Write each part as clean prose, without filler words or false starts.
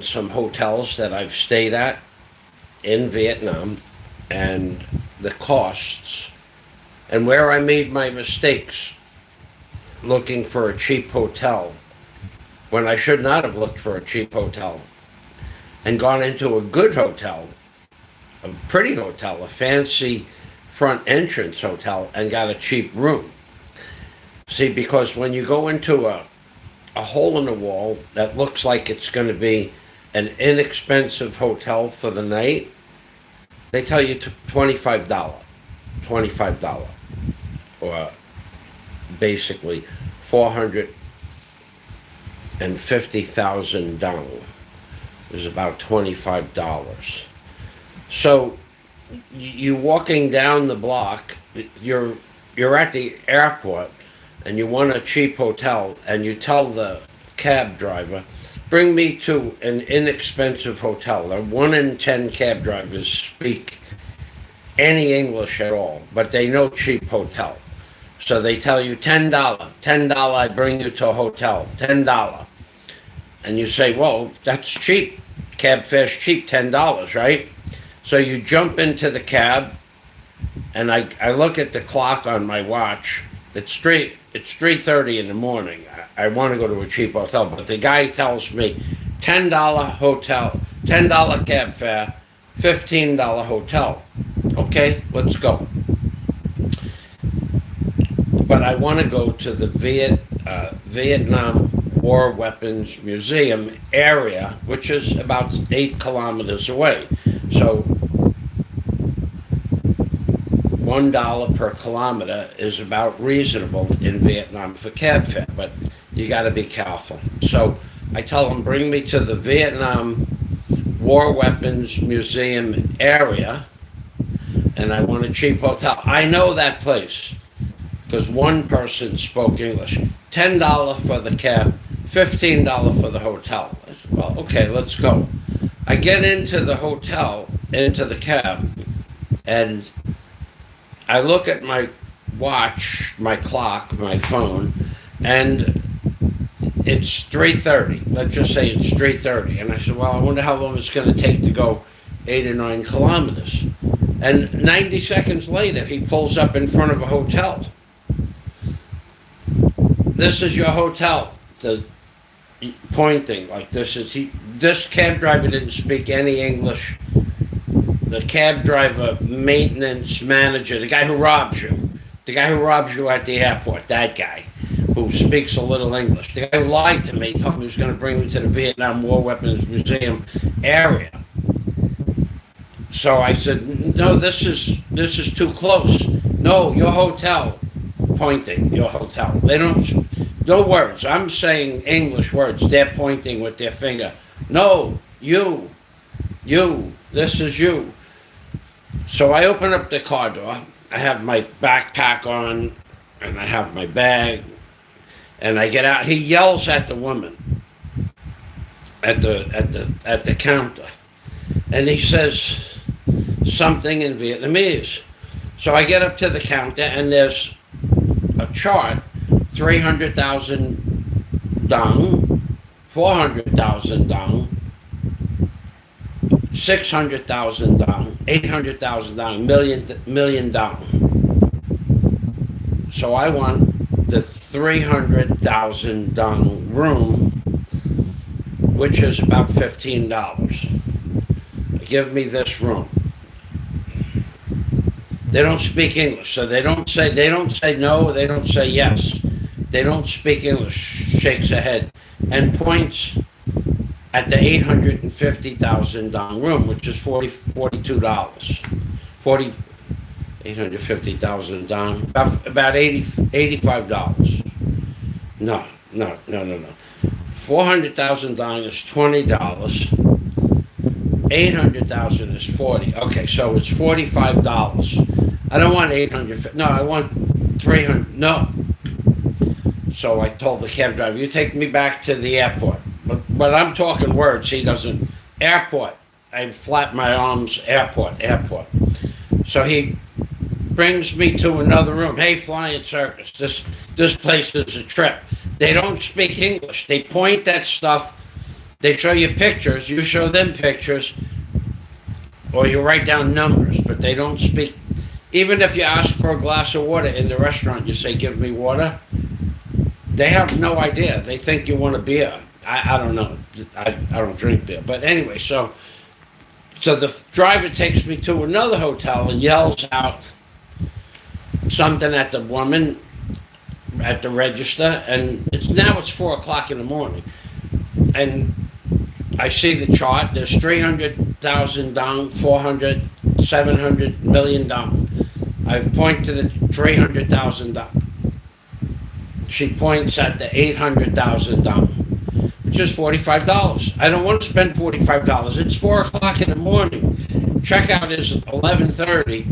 some hotels that I've stayed at in Vietnam and the costs and where I made my mistakes looking for a cheap hotel when I should not have looked for a cheap hotel and gone into a good hotel, a pretty hotel, a fancy front entrance hotel, and got a cheap room. See, because when you go into a hole in the wall that looks like it's going to be an inexpensive hotel for the night, they tell you $25, or basically 450,000 dong is about $25. So you walking down the block, you're at the airport, and you want a cheap hotel, and you tell the cab driver, bring me to an inexpensive hotel. 1 in 10 cab drivers speak any English at all, but they know cheap hotel. So they tell you $10, I bring you to a hotel, $10. And you say, well, that's cheap. Cab fare's cheap, $10, right? So you jump into the cab, and I look at the clock on my watch. It's 3:30 in the morning. I want to go to a cheap hotel, but the guy tells me $10 hotel, $10 cab fare, $15 hotel. Okay, let's go. But I want to go to the Vietnam War Weapons Museum area, which is about 8 kilometers away. So $1 per kilometer is about reasonable in Vietnam for cab fare, but you got to be careful. So I tell them, bring me to the Vietnam War Weapons Museum area, and I want a cheap hotel. I know that place because one person spoke English. $10 for the cab, $15 for the hotel. I said, well, okay, let's go. I get into the hotel, into the cab, and I look at my watch, my clock, my phone, and it's 3:30. Let's just say it's 3:30. And I said, well, I wonder how long it's going to take to go 8 or 9 kilometers. And 90 seconds later, he pulls up in front of a hotel. This is your hotel. The pointing like this is this cab driver didn't speak any English. The cab driver, maintenance manager, the guy who robs you at the airport, that guy who speaks a little English, the guy who lied to me, told me he was going to bring me to the Vietnam War Weapons Museum area. So I said, no, this is too close. No, your hotel, pointing, your hotel. They don't, no words. I'm saying English words. They're pointing with their finger. No, you, this is you. So I open up the car door. I have my backpack on, and I have my bag, and I get out. He yells at the woman at the counter, and he says something in Vietnamese. So I get up to the counter, and there's a chart: 300,000 dong, 400,000 dong, 600,000 dong, 800,000 dong, million dong. So I want the 300,000 dong room, which is about $15. Give me this room. They don't speak English, so they don't say no, they don't say yes. They don't speak English. Shakes her head and points at the 850,000 dong room, which is $42. 850,000 dong, about $85. No. 400,000 dong is $20. 800,000 is 40. Okay, so it's $45. I don't want 800. No, I want 300. No. So I told the cab driver, you take me back to the airport. But I'm talking words. He doesn't. Airport. I flap my arms. Airport. So he brings me to another room. Hey, flying circus. This place is a trip. They don't speak English. They point at stuff They show you pictures, you show them pictures, or you write down numbers, but they don't speak. Even if you ask for a glass of water in the restaurant, you say, give me water, they have no idea. They think you want a beer. I don't know. I don't drink beer. But anyway, so the driver takes me to another hotel and yells out something at the woman at the register, and it's 4 o'clock in the morning. And I see the chart. There's 300,000 down, 400, 700 million down. I point to the 300,000 down. She points at the 800,000 down, which is $45. I don't want to spend $45. It's 4 o'clock in the morning. Checkout is at 11:30.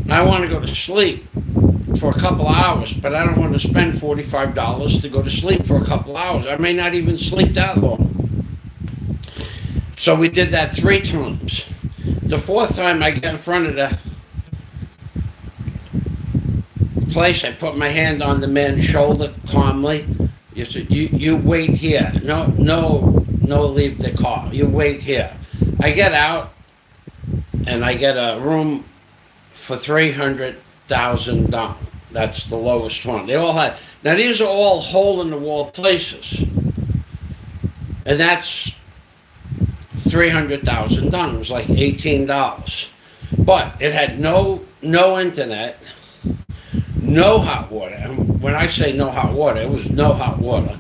I want to go to sleep for a couple of hours, but I don't want to spend $45 to go to sleep for a couple of hours. I may not even sleep that long. So we did that 3 times. The 4th time I get in front of the place, I put my hand on the man's shoulder calmly. You said, you wait here. No, leave the car. You wait here. I get out and I get a room for 300,000 down. That's the lowest one. They all had. Now these are all hole-in-the-wall places, and that's 300,000 down. It was like $18, but it had no internet, no hot water. And when I say no hot water, it was no hot water.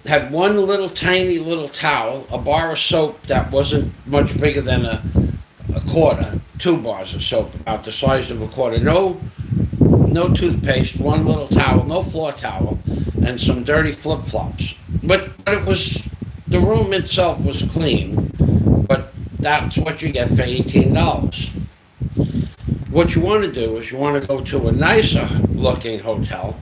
It had one little tiny little towel, a bar of soap that wasn't much bigger than a quarter, 2 bars of soap about the size of a quarter. No toothpaste, one little towel, no floor towel, and some dirty flip-flops. But it was, the room itself was clean, but that's what you get for $18. What you want to do is you want to go to a nicer looking hotel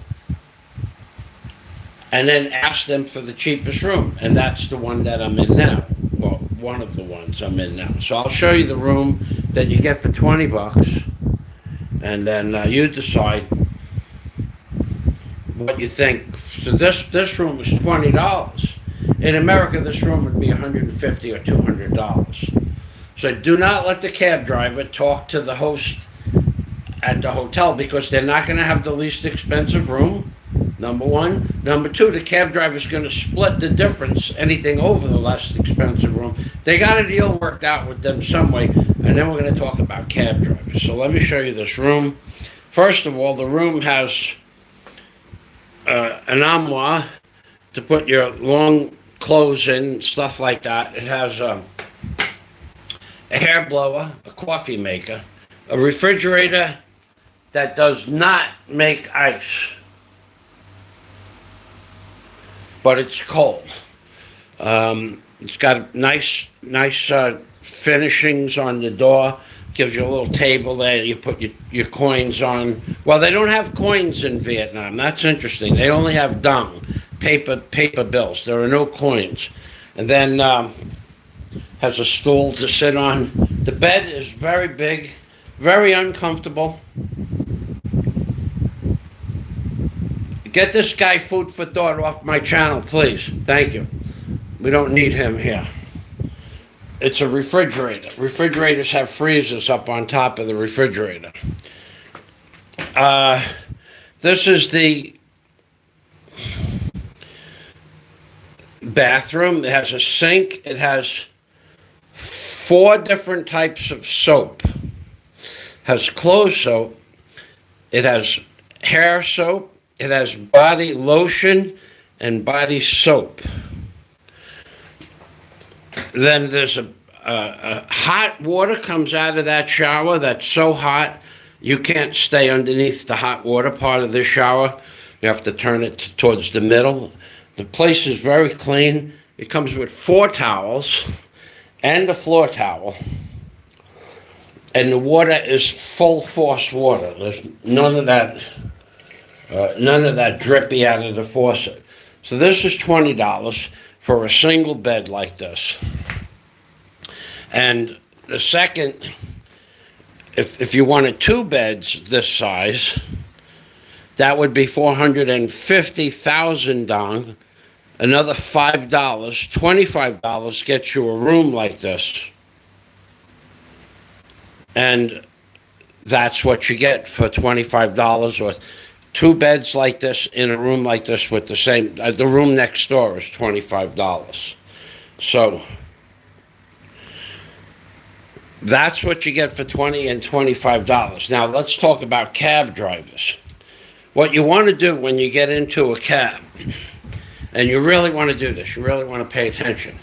and then ask them for the cheapest room, and that's the one that I'm in now. Well, one of the ones I'm in now. So I'll show you the room that you get for $20. And then you decide what you think. So this room was $20. In America, this room would be $150 or $200. So do not let the cab driver talk to the host at the hotel, because they're not going to have the least expensive room, number one. Number two, the cab driver's going to split the difference, anything over the less expensive room. They got a deal worked out with them some way, and then we're going to talk about cab drivers. So let me show you this room. First of all, the room has an armoire to put your long clothes in, stuff like that. It has a hair blower, a coffee maker, a refrigerator that does not make ice, but it's cold. It's got nice finishings on the door. Gives you a little table there. You put your coins on. Well, they don't have coins in Vietnam. That's interesting. They only have dong, paper bills. There are no coins. And then has a stool to sit on. The bed is very big, very uncomfortable. Get this guy food for thought off my channel, please. Thank you. We don't need him here. It's a refrigerator. Refrigerators have freezers up on top of the refrigerator. This is the bathroom. It has a sink. It has 4 different types of soap. It has clothes soap. It has hair soap. It has body lotion and body soap. Then there's a hot water comes out of that shower that's so hot you can't stay underneath the hot water part of the shower. You have to turn it towards the middle. The place is very clean. It comes with 4 towels and a floor towel. And the water is full force water. There's none of that drippy out of the faucet. So this is $20 for a single bed like this. And the second, if you wanted 2 beds this size, that would be 450,000 dong, Another $5, $25 gets you a room like this. And that's what you get for $25, or two beds like this in a room like this with the same, the room next door is $25. So that's what you get for $20 and $25. Now let's talk about cab drivers. What you want to do when you get into a cab, and you really want to do this, you really want to pay attention.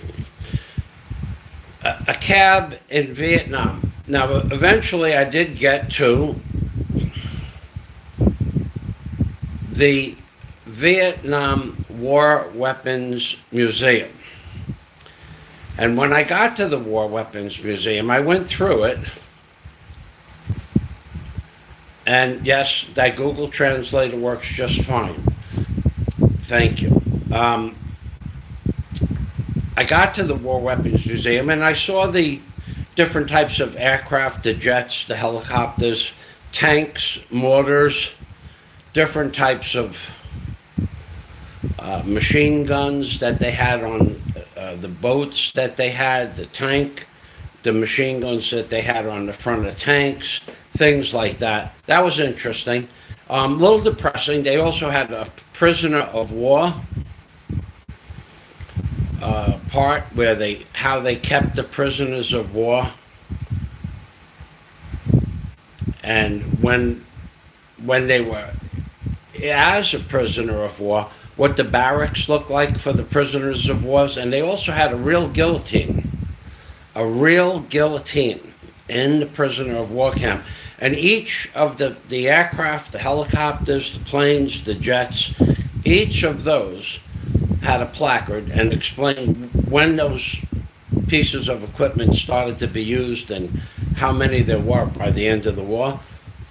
A cab in Vietnam. Now, eventually I did get to the Vietnam War Weapons Museum. And when I got to the War Weapons Museum, I went through it. And yes, that Google Translator works just fine. Thank you. I got to the War Weapons Museum and I saw the different types of aircraft, the jets, the helicopters, tanks, mortars, different types of machine guns that they had on the boats that they had, the tank, the machine guns that they had on the front of tanks, things like that. That was interesting. A little depressing. They also had a prisoner of war part where how they kept the prisoners of war, and when they were as a prisoner of war, what the barracks looked like for the prisoners of war. And they also had a real guillotine in the prisoner of war camp. And each of the aircraft, the helicopters, the planes, the jets, each of those had a placard and explained when those pieces of equipment started to be used and how many there were by the end of the war.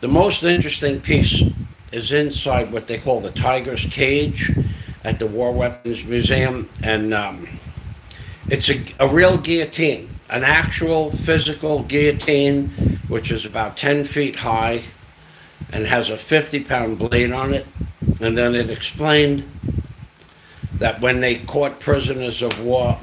The most interesting piece is inside what they call the Tiger's Cage at the War Weapons Museum, and it's a real guillotine, an actual physical guillotine, which is about 10 feet high and has a 50-pound blade on it. And then it explained that when they caught prisoners of war,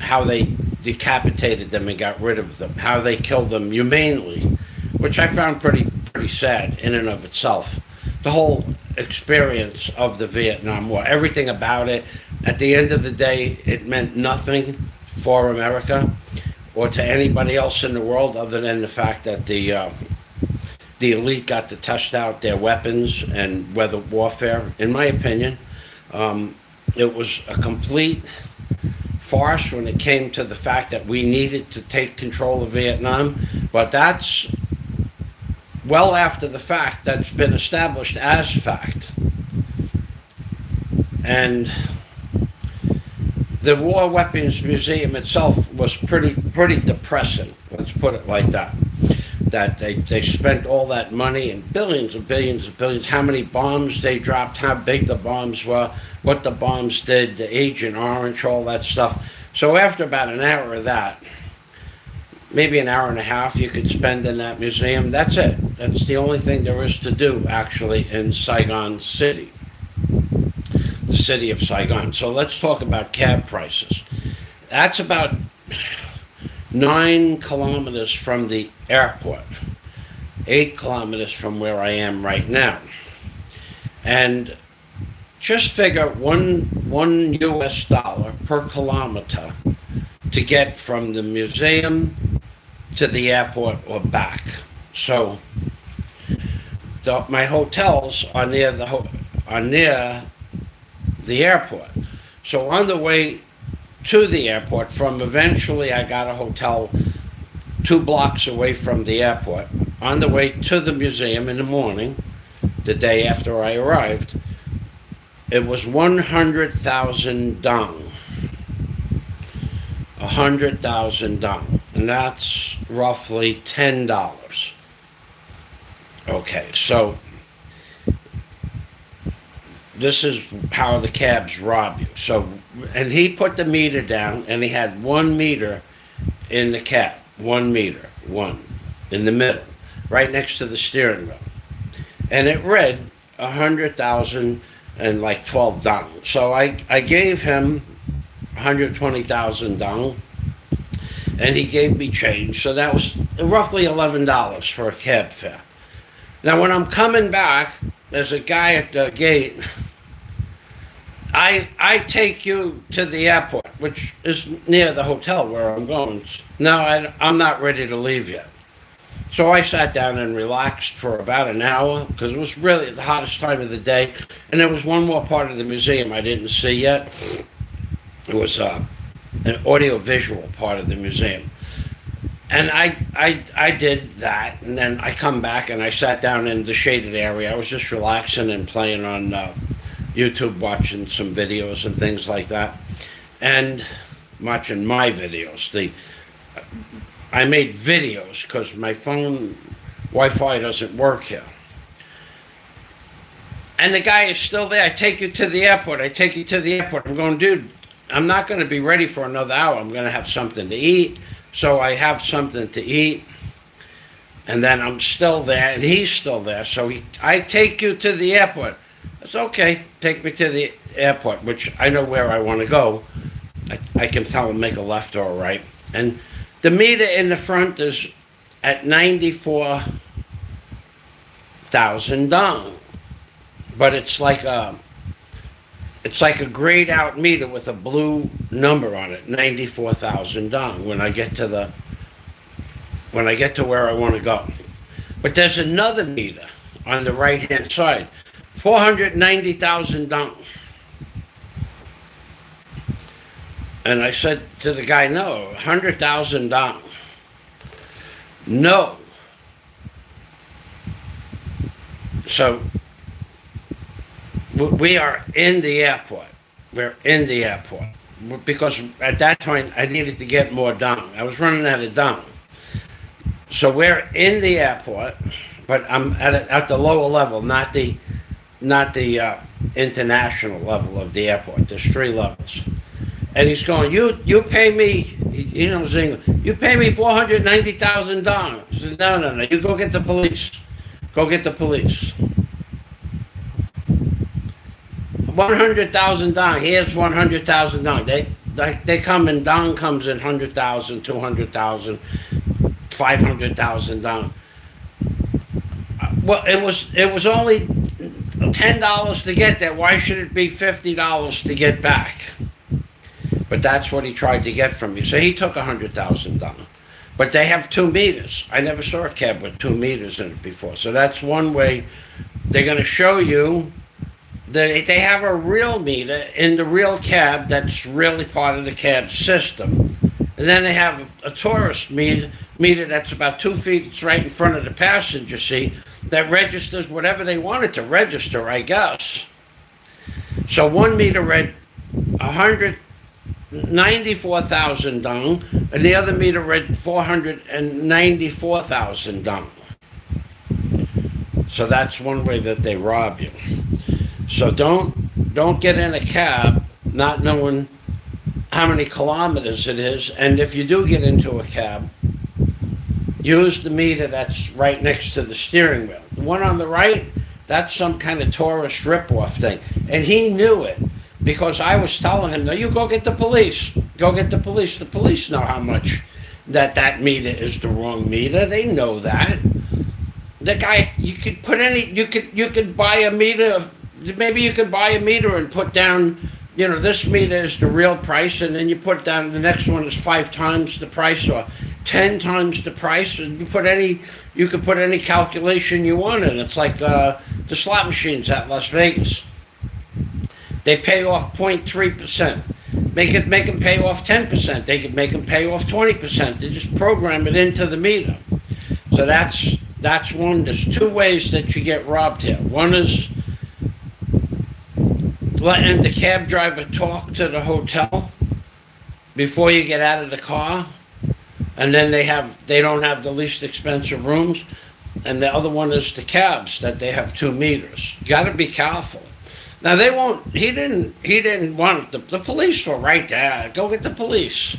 how they decapitated them and got rid of them, how they killed them humanely, which I found pretty sad in and of itself. The whole experience of the Vietnam War, everything about it, at the end of the day, it meant nothing for America or to anybody else in the world other than the fact that the elite got to test out their weapons and weather warfare. In my opinion, it was a complete farce when it came to the fact that we needed to take control of Vietnam, but that's well after the fact. That's been established as fact. And the War Weapons Museum itself was pretty depressing, let's put it like that. That they spent all that money and billions and billions and billions, how many bombs they dropped, how big the bombs were, what the bombs did, the Agent Orange, all that stuff. So after about an hour of that, maybe an hour and a half you could spend in that museum, that's it. That's the only thing there is to do actually in Saigon City, the city of Saigon. So let's talk about cab prices. That's about 9 kilometers from the airport, 8 kilometers from where I am right now. And just figure one US dollar per kilometer to get from the museum to the airport or back. So my hotels are near the airport. So on the way to the airport, eventually I got a hotel 2 blocks away from the airport. On the way to the museum in the morning, the day after I arrived, it was 100,000 dong. 100,000 dong. And that's roughly $10. Okay, so this is how the cabs rob you. So, and he put the meter down, and he had 1 meter in the cab. 1 meter, in the middle, right next to the steering wheel. And it read 100,000 and like 12 dong. So I gave him 120,000 dong, and he gave me change. So that was roughly $11 for a cab fare. Now when I'm coming back, there's a guy at the gate. I take you to the airport, which is near the hotel where I'm going. No, I'm not ready to leave yet. So I sat down and relaxed for about an hour because it was really the hottest time of the day. And there was one more part of the museum I didn't see yet. It was an audio-visual part of the museum. And I did that, and then I come back and I sat down in the shaded area. I was just relaxing and playing on YouTube, watching some videos and things like that, and watching my videos. I made videos because my phone Wi-Fi doesn't work here. And the guy is still there. I take you to the airport. I take you to the airport. I'm going, dude, I'm not going to be ready for another hour. I'm going to have something to eat. So I have something to eat. And then I'm still there, and he's still there. So I take you to the airport. It's okay. Take me to the airport, which I know where I want to go. I can tell him make a left or a right. And the meter in the front is at 94,000 dong. But it's like a grayed out meter with a blue number on it, 94,000 dong when I get to where I want to go. But there's another meter on the right hand side, 490,000 dong. And I said to the guy, no, 100,000 dong. No. So we are in the airport. We're in the airport. Because at that point, I needed to get more dong. I was running out of dong. So we're in the airport, but I'm at the lower level, not the international level of the airport. There's 3 levels. And he's going, you pay me, he knows English, you pay me 490,000 dong. I said, no, you go get the police. Go get the police. 100,000 dong. Here's 100,000 dong. They come in, dong comes in 100,000, 200,000, 500,000 dong. Well, it was only $10 to get there. Why should it be $50 to get back? But that's what he tried to get from me. So he took 100,000 dong. But they have 2 meters. I never saw a cab with 2 meters in it before. So that's one way they're going to show you. They have a real meter in the real cab that's really part of the cab system. And then they have a tourist meter that's about 2 feet. It's right in front of the passenger seat that registers whatever they want it to register, I guess. So one meter read 194,000 dong, and the other meter read 494,000 dong. So that's one way that they rob you. So don't get in a cab not knowing how many kilometers it is, and if you do get into a cab, use the meter that's right next to the steering wheel. The one on the right, that's some kind of tourist rip-off thing, and he knew it because I was telling him, "No, you go get the police. Go get the police. The police know how much that meter is the wrong meter. They know that." The guy, you could buy a meter. Maybe you could buy a meter and put down, this meter is the real price, and then you put down the next one is 5 times the price or 10 times the price, and you could put any calculation you want in. It's like the slot machines at Las Vegas. They pay off 0.3%. Make them pay off 10%. They could make them pay off 20%. They just program it into the meter. So that's one. There's 2 ways that you get robbed here. One is letting the cab driver talk to the hotel before you get out of the car, and then they don't have the least expensive rooms. And the other one is the cabs that they have 2 meters. You got to be careful. Now they won't. He didn't want it. The police were right there. Go get the police.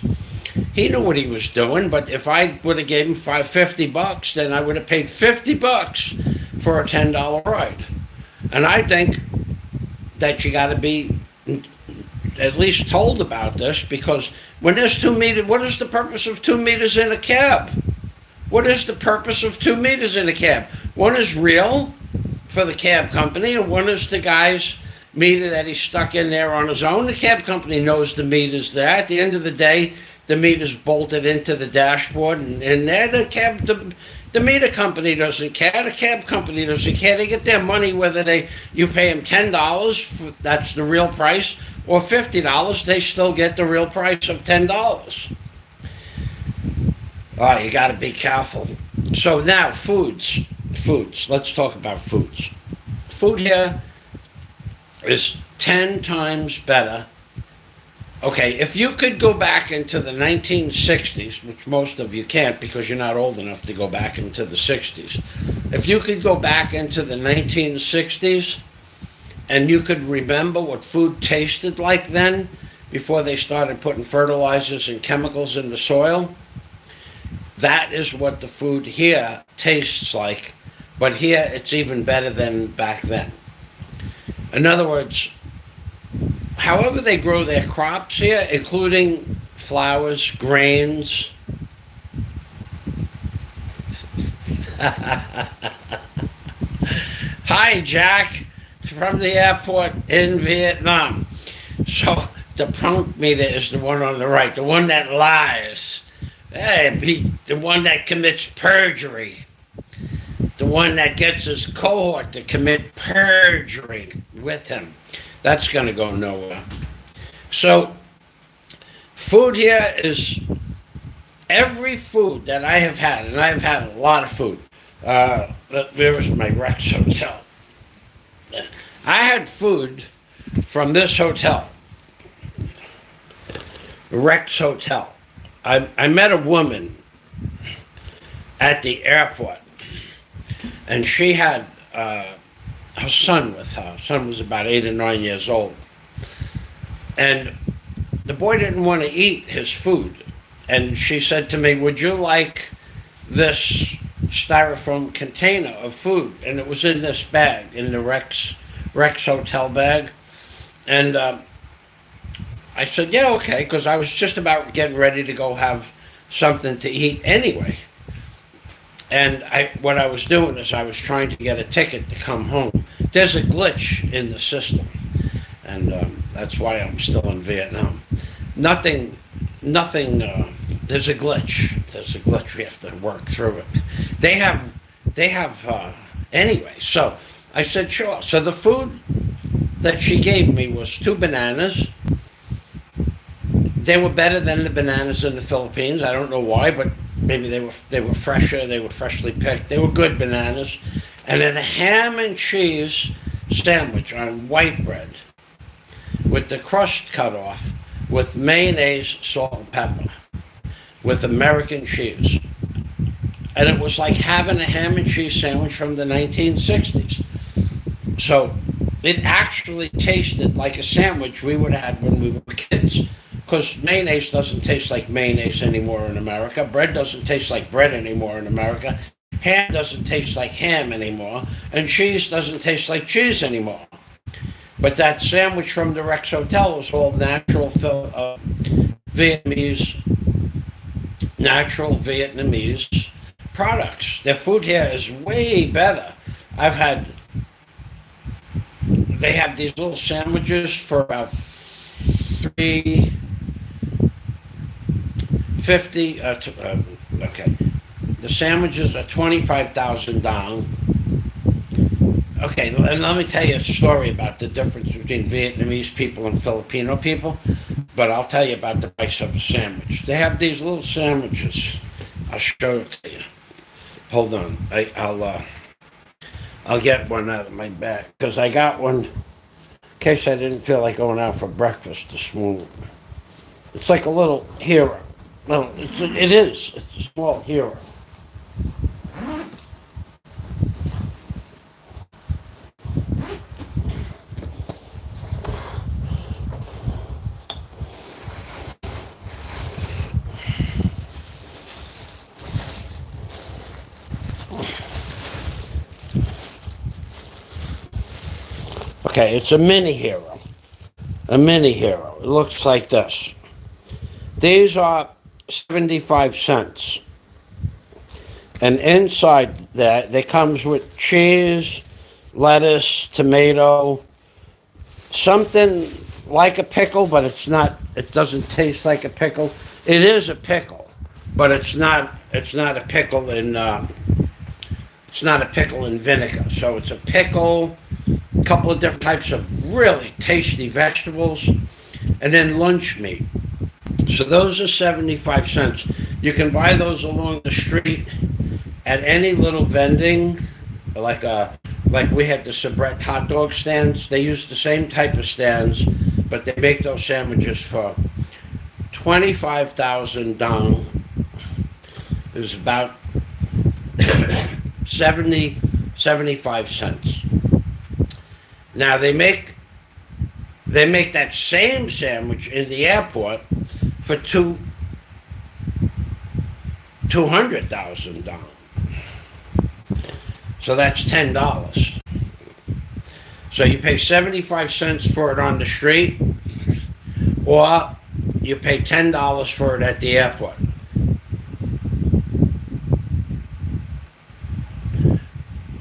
He knew what he was doing. But if I would have gave him $50, then I would have paid $50 for a $10 ride. And I think that you got to be at least told about this, because when there's 2 meters, what is the purpose of 2 meters in a cab? What is the purpose of 2 meters in a cab? One is real for the cab company, and one is the guy's meter that he's stuck in there on his own. The cab company knows the meter's there. At the end of the day, the meter's bolted into the dashboard, and there the meter company doesn't care. The cab company doesn't care. They get their money whether you pay them $10, that's the real price, or $50. They still get the real price of $10. Oh, you got to be careful. So now, foods. Let's talk about foods. Food here is 10 times better. Okay, if you could go back into the 1960s, which most of you can't because you're not old enough to go back into the 60s. If you could go back into the 1960s and you could remember what food tasted like then, before they started putting fertilizers and chemicals in the soil, that is what the food here tastes like. But here it's even better than back then. In other words, however they grow their crops here, including flowers, grains. Hi, Jack, from the airport in Vietnam. So the punk meter is the one on the right, the one that lies. Hey, the one that commits perjury. The one that gets his cohort to commit perjury with him. That's going to go nowhere. So, food here is every food that I have had, and I've had a lot of food. Where is my Rex Hotel? I had food from this hotel, Rex Hotel. I met a woman at the airport, and she had her son with her. Her son was about 8 or 9 years old. And the boy didn't want to eat his food. And she said to me, would you like this styrofoam container of food? And it was in this bag, in the Rex Hotel bag. And I said, yeah, okay, because I was just about getting ready to go have something to eat anyway. And what I was doing is I was trying to get a ticket to come home. There's a glitch in the system, and that's why I'm still in Vietnam. Nothing, there's a glitch. We have to work through it. They have, anyway, so I said, sure. So the food that she gave me was 2 bananas. They were better than the bananas in the Philippines. I don't know why, but maybe they were fresher, they were freshly picked. They were good bananas. And then a ham and cheese sandwich on white bread with the crust cut off, with mayonnaise, salt, and pepper, with American cheese. And it was like having a ham and cheese sandwich from the 1960s. So it actually tasted like a sandwich we would have had when we were kids. Because mayonnaise doesn't taste like mayonnaise anymore in America. Bread doesn't taste like bread anymore in America. Ham doesn't taste like ham anymore. And cheese doesn't taste like cheese anymore. But that sandwich from the Rex Hotel was all natural Vietnamese products. Their food here is way better. They have these little sandwiches for about $3.50. Okay, the sandwiches are 25,000 dong. Okay, and let me tell you a story about the difference between Vietnamese people and Filipino people. But I'll tell you about the price of a sandwich. They have these little sandwiches. I'll show it to you. Hold on. I'll get one out of my bag because I got one in case I didn't feel like going out for breakfast this morning. It's like a little hero. No, it is. It's a small hero. Okay, it's a mini hero. A mini hero. It looks like this. These are 75 cents. And inside that, they comes with cheese, lettuce, tomato, something like a pickle, but it's not, it doesn't taste like a pickle. It is a pickle, but it's not a pickle in, it's not a pickle in vinegar. So it's a pickle, a couple of different types of really tasty vegetables, and then lunch meat. So those are 75 cents. You can buy those along the street at any little vending, like we had the Sabrett hot dog stands. They use the same type of stands, but they make those sandwiches for 25,000 dong. It was about 75 cents. Now they make that same sandwich in the airport for 200,000 dong. So that's $10. So you pay 75 cents for it on the street, or you pay $10 for it at the airport.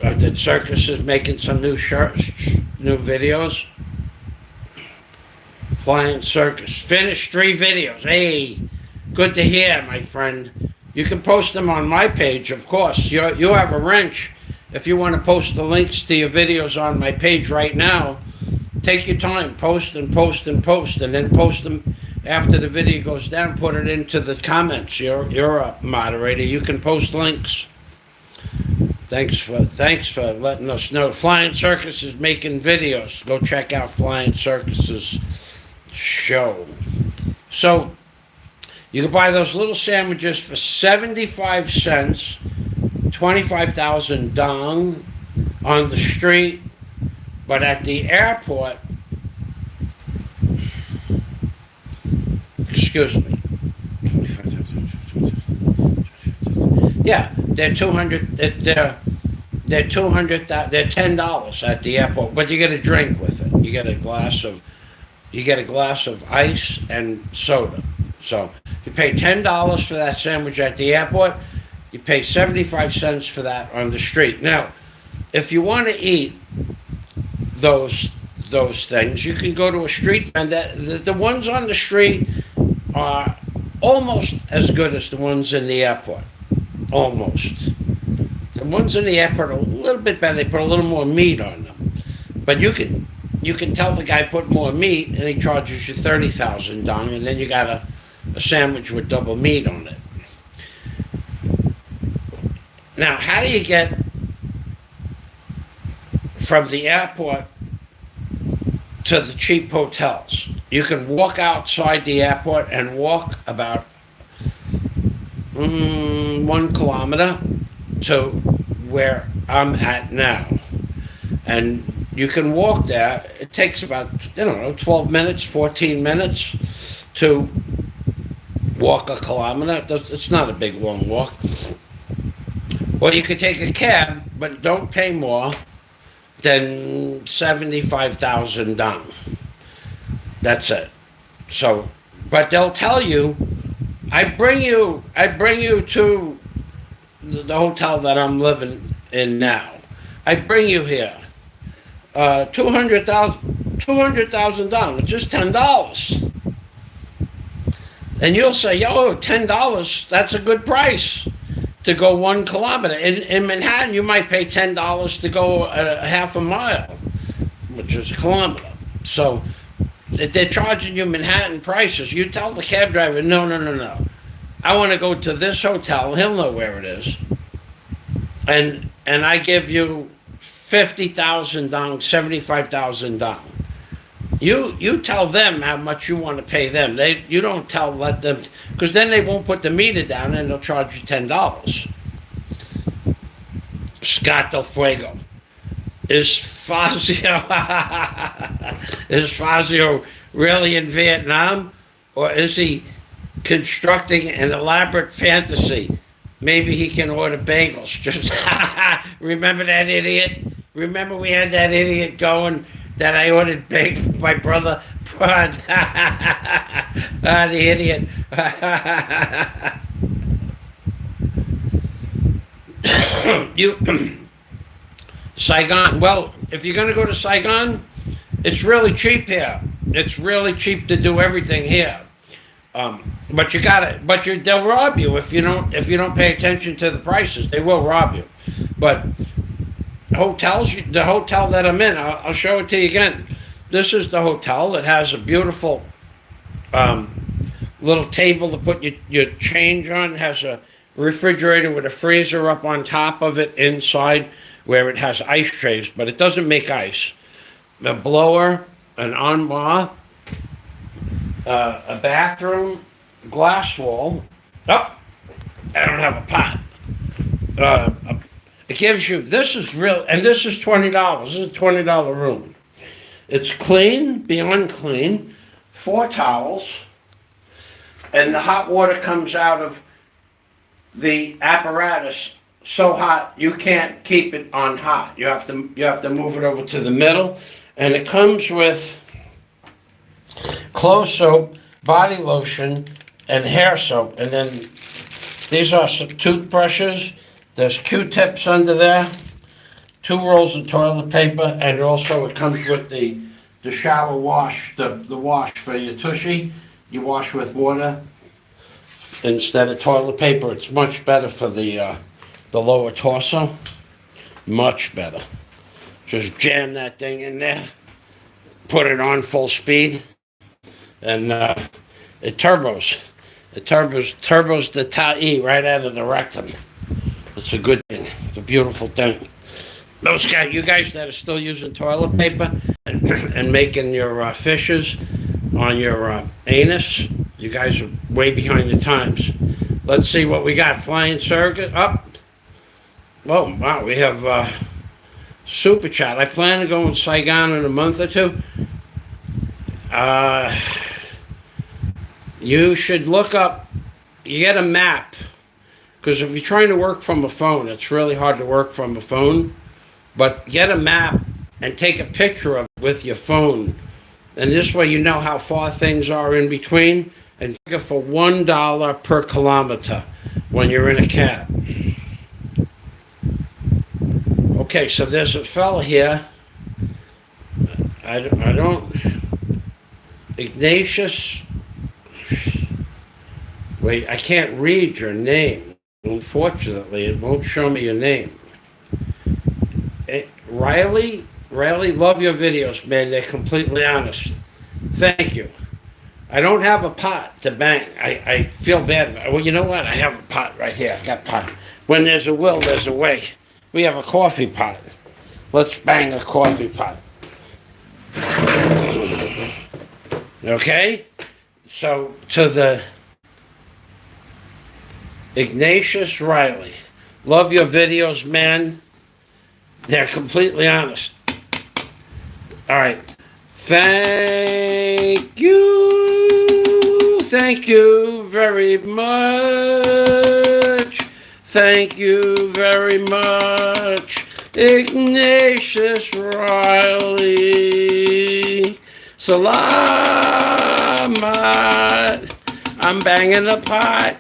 The circus is making some new shirts, new videos. Flying Circus finished 3 videos. Hey, good to hear, my friend. You can post them on my page, of course. You have a wrench. If you want to post the links to your videos on my page right now, take your time, post and post and post, and then post them after the video goes down. Put it into the comments. You're a moderator. You can post links. Thanks for letting us know. Flying Circus is making videos. Go check out Flying Circus's show. So you can buy those little sandwiches for 75 cents, 25,000 dong on the street, but at the airport, excuse me, 25,000, yeah, they're 200, they're $200, they're $10 at the airport, but you get a drink with it. You get a glass of ice and soda. So you pay $10 for that sandwich at the airport. You pay 75 cents for that on the street. Now, if you want to eat those things, you can go to a street vendor. The ones on the street are almost as good as the ones in the airport. Almost. The ones in the airport are a little bit better. They put a little more meat on them. But you can tell the guy put more meat, and he charges you 30,000 dong, and then you got a sandwich with double meat on it. Now, how do you get from the airport to the cheap hotels? You can walk outside the airport and walk about 1 kilometer to where I'm at now. And you can walk there. It takes about, 12 minutes, 14 minutes to walk a kilometer. It's not a big, long walk. Or you could take a cab, but don't pay more than 75,000 dong. That's it. So, but they'll tell you, I bring you to the hotel that I'm living in now. I bring you here. 200,000 dong. It's just $10. And you'll say, yo, $10, that's a good price to go 1 kilometer. In Manhattan, you might pay $10 to go a half a mile, which is a kilometer. So if they're charging you Manhattan prices, you tell the cab driver, no. I want to go to this hotel. He'll know where it is. And I give you 50,000 dong, 75,000 dong. You tell them how much you want to pay them. You don't let them, because then they won't put the meter down and they'll charge you $10. Scott Del Fuego. Is Fazio really in Vietnam, or is he constructing an elaborate fantasy? Maybe he can order bagels. Just remember that idiot? Remember we had that idiot going that I ordered baked. My brother brought. The idiot. You Saigon. Well, if you're going to go to Saigon, it's really cheap here. It's really cheap to do everything here. But you gotta. They'll rob you if you don't pay attention to the prices. They will rob you. But hotels. The hotel that I'm in, I'll show it to you again. This is the hotel. It has a beautiful little table to put your change on. It has a refrigerator with a freezer up on top of it inside, where it has ice trays, but it doesn't make ice. A blower, an armoire, a bathroom, glass wall. Oh, I don't have a pot. It gives you, this is real, and this is $20. This is a $20 room. It's clean, beyond clean, 4 towels, and the hot water comes out of the apparatus so hot you can't keep it on hot. You have to move it over to the middle, and it comes with clothes soap, body lotion, and hair soap. And then these are some toothbrushes. There's Q-tips under there, 2 rolls of toilet paper, and also it comes with the shower wash, the wash for your tushy. You wash with water instead of toilet paper. It's much better for the lower torso. Much better. Just jam that thing in there, put it on full speed, and it turbos. It turbos the ta'i right out of the rectum. It's a good thing. It's a beautiful thing. Those guys, you guys that are still using toilet paper and making your fishes on your anus, you guys are way behind the times. Let's see what we got. Flying circuit up. Oh, wow, we have super chat. I plan to go in Saigon in a month or two. You should look up, you get a map, because if you're trying to work from a phone, it's really hard to work from a phone. But get a map and take a picture of it with your phone. And this way you know how far things are in between. And figure for $1 per kilometer when you're in a cab. Okay, so there's a fella here. I don't... Ignatius... Wait, I can't read your name. Unfortunately, it won't show me your name. Riley, love your videos, man. They're completely honest. Thank you. I don't have a pot to bang. I feel bad. Well, you know what? I have a pot right here. I got a pot. When there's a will, there's a way. We have a coffee pot. Let's bang a coffee pot. Okay? So, to the Ignatius Riley. Love your videos, man. They're completely honest. All right. Thank you. Thank you very much. Thank you very much. Ignatius Riley. Salamat. I'm banging the pot.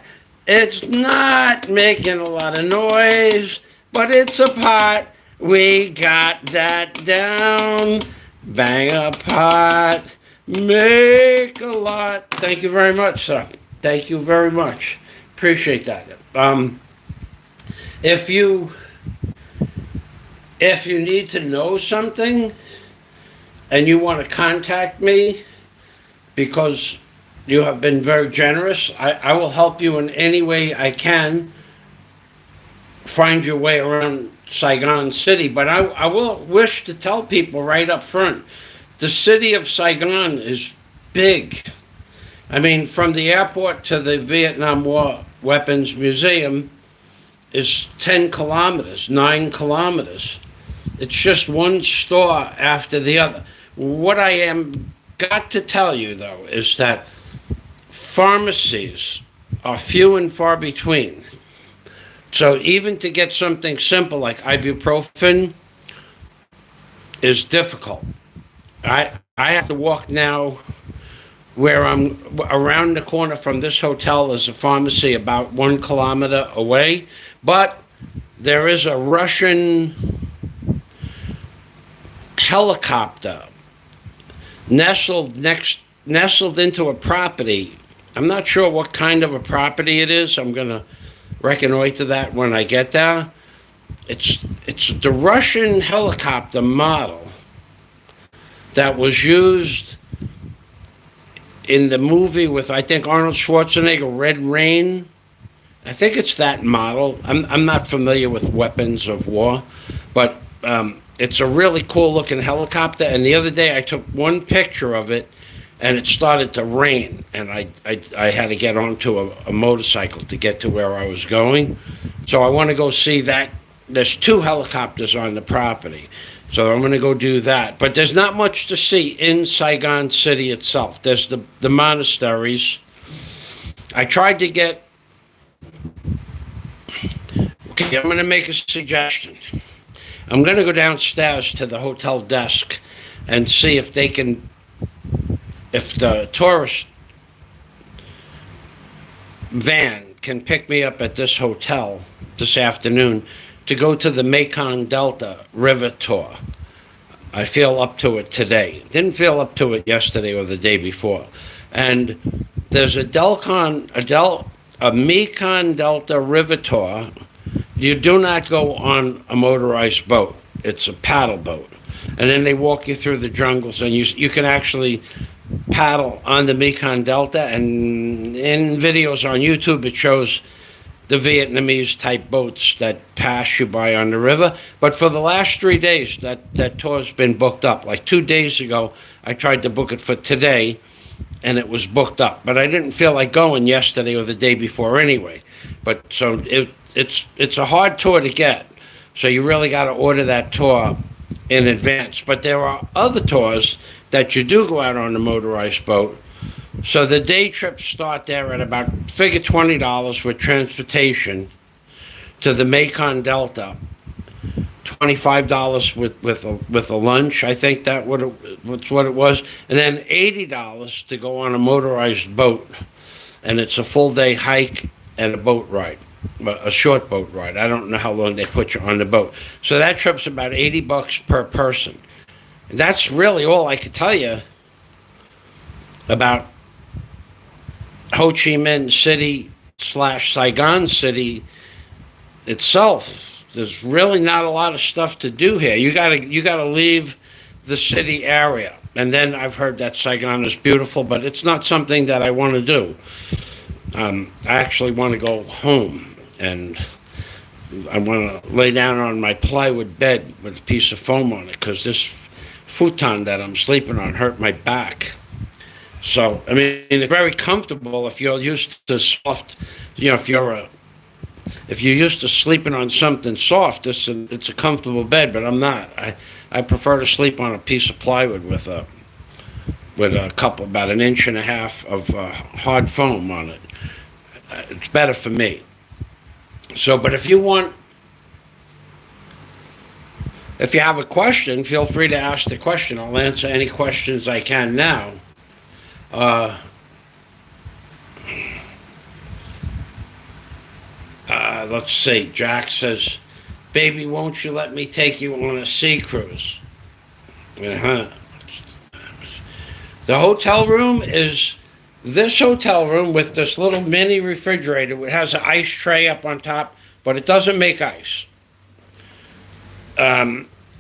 It's not making a lot of noise, but it's a pot. We got that down. Bang a pot. Make a lot. Thank you very much, sir. Thank you very much. Appreciate that. If you need to know something and you want to contact me because you have been very generous, I will help you in any way I can find your way around Saigon City. But I will wish to tell people right up front, the city of Saigon is big. I mean, from the airport to the Vietnam War Weapons Museum is 10 kilometers, 9 kilometers. It's just one store after the other. What I am got to tell you, though, is that pharmacies are few and far between. So even to get something simple like ibuprofen is difficult. I have to walk now where I'm around the corner from this hotel is a pharmacy about 1 kilometer away, but there is a Russian helicopter nestled into a property. I'm not sure what kind of a property it is. I'm gonna reconnoiter that when I get there. It's the Russian helicopter model that was used in the movie with, I think, Arnold Schwarzenegger, Red Rain. I think it's that model. I'm not familiar with weapons of war, but it's a really cool looking helicopter. And the other day I took one picture of it, and it started to rain, and I had to get onto a motorcycle to get to where I was going. So I want to go see that. There's 2 helicopters on the property. So I'm going to go do that. But there's not much to see in Saigon City itself. There's the monasteries. I tried to get... Okay, I'm going to make a suggestion. I'm going to go downstairs to the hotel desk and see if they can... If the tourist van can pick me up at this hotel this afternoon to go to the Mekong Delta River Tour. I feel up to it today. Didn't feel up to it yesterday or the day before. And there's a Mekong Delta River Tour. You do not go on a motorized boat. It's a paddle boat. And then they walk you through the jungles, and you can actually paddle on the Mekong Delta. And in videos on YouTube, it shows the Vietnamese type boats that pass you by on the river. But for the last 3 days, that tour's been booked up. Like 2 days ago, I tried to book it for today, and it was booked up. But I didn't feel like going yesterday or the day before anyway. But so it's a hard tour to get. So you really got to order that tour in advance. But there are other tours that you do go out on a motorized boat. So the day trips start there at about, figure $20 with transportation to the Mekong Delta, $25 with a lunch. I think that's what it was, and then $80 to go on a motorized boat, and it's a full day hike and a boat ride, a short boat ride. I don't know how long they put you on the boat. So that trip's about $80 per person. And that's really all I could tell you about Ho Chi Minh City / Saigon City itself. There's really not a lot of stuff to do here. You gotta leave the city area. And then I've heard that Saigon is beautiful, but it's not something that I want to do. I actually want to go home, and I want to lay down on my plywood bed with a piece of foam on it, because this futon that I'm sleeping on hurt my back. So, I mean, it's very comfortable if you're used to soft, if you're used to sleeping on something soft, it's a comfortable bed, but I'm not. I prefer to sleep on a piece of plywood with a couple, about 1.5 inches of hard foam on it. It's better for me. So, but if you have a question, feel free to ask the question. I'll answer any questions I can now. Let's see. Jack says, "Baby, won't you let me take you on a sea cruise?" The hotel room is this hotel room with this little mini refrigerator. It has an ice tray up on top, but it doesn't make ice.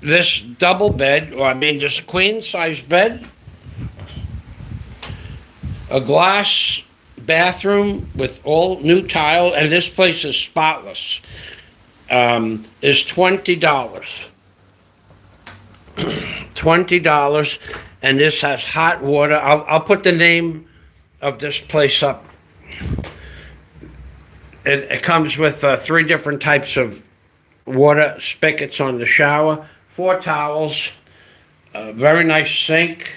This double bed, this queen size bed, a glass bathroom with all new tile, and this place is spotless, is $20. $20, and this has hot water. I'll put the name of this place up. It comes with 3 different types of water spigots on the shower, 4 towels, a very nice sink,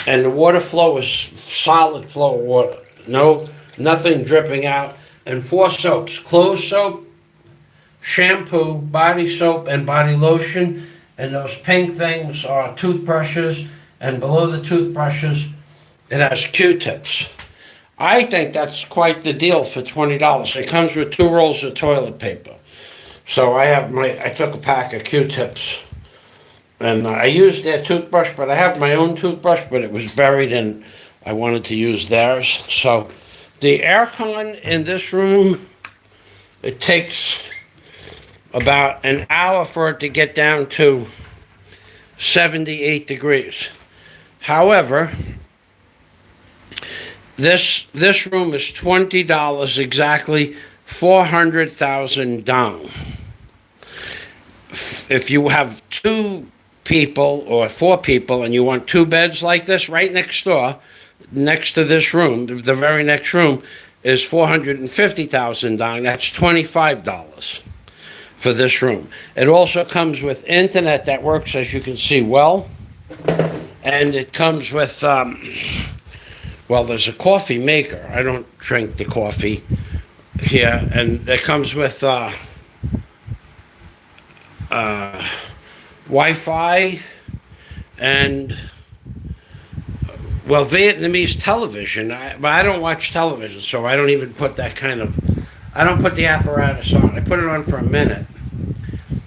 and the water flow is solid flow of water. Nothing dripping out. And 4 soaps: clothes soap, shampoo, body soap, and body lotion. and those pink things are toothbrushes, and below the toothbrushes, it has Q-tips. I think that's quite the deal for $20. It comes with 2 rolls of toilet paper. So I took a pack of Q-tips, and I used their toothbrush, but I have my own toothbrush, but it was buried, and I wanted to use theirs. So the aircon in this room, it takes about an hour for it to get down to 78 degrees. However, this room is $20 exactly, 400,000 down. If you have 2 people or 4 people and you want 2 beds like this, right next door, next to this room, the very next room is 450,000 down. That's $25 for this room. It also comes with internet that works, as you can see, well, and it comes with well, there's a coffee maker. I don't drink the coffee here, and it comes with Wi-Fi and, well, Vietnamese television. But I don't watch television, so I don't even put that kind of, I don't put the apparatus on. I put it on for a minute.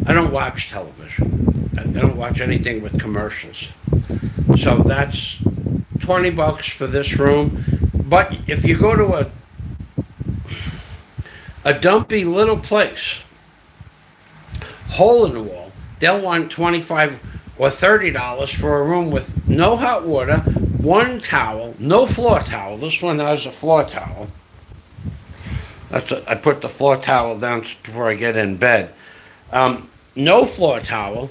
I don't watch television. I don't watch anything with commercials. So that's $20 for this room. But if you go to a dumpy little place, hole in the wall, they'll want $25 or $30 for a room with no hot water, 1 towel, no floor towel. This one has a floor towel. I put the floor towel down before I get in bed. No floor towel.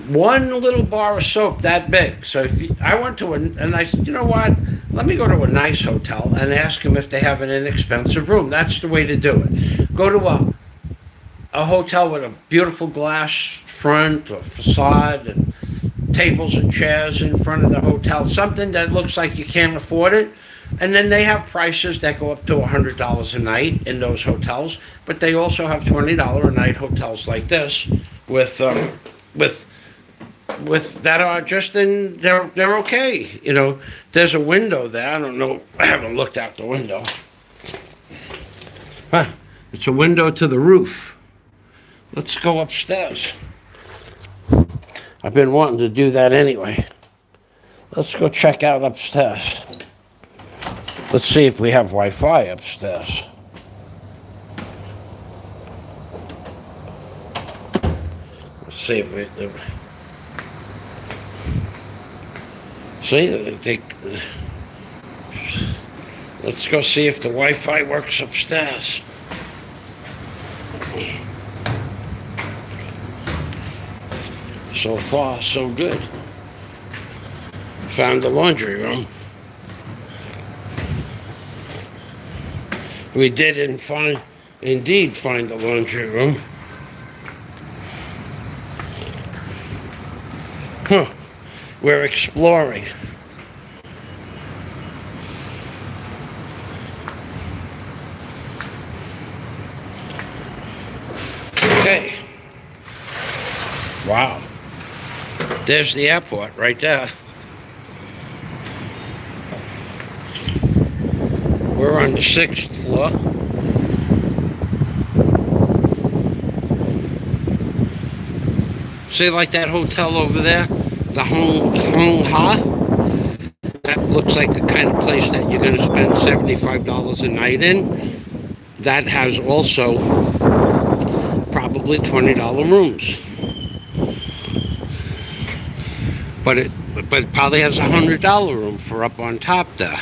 1 little bar of soap that big. So I went to and I said, you know what? Let me go to a nice hotel and ask them if they have an inexpensive room. That's the way to do it. Go to a hotel with a beautiful glass front or facade and tables and chairs in front of the hotel. Something that looks like you can't afford it. And then they have prices that go up to $100 a night in those hotels. But they also have $20 a night hotels like this with that are just in, they're okay. You know, there's a window there. I don't know, I haven't looked out the window. Huh, it's a window to the roof. Let's go upstairs. I've been wanting to do that anyway. Let's go check out upstairs. Let's see if we have Wi-Fi upstairs. Let's see if we... See, let's go see if the Wi-Fi works upstairs. So far, so good. Found the laundry room. We did indeed find the laundry room. Huh. We're exploring. Okay. Wow. There's the airport right there. We're on the 6th floor. See, like that hotel over there? The Hong Ha? That looks like the kind of place that you're going to spend $75 a night in. That has also probably $20 rooms. But it probably has a $100 room for up on top there,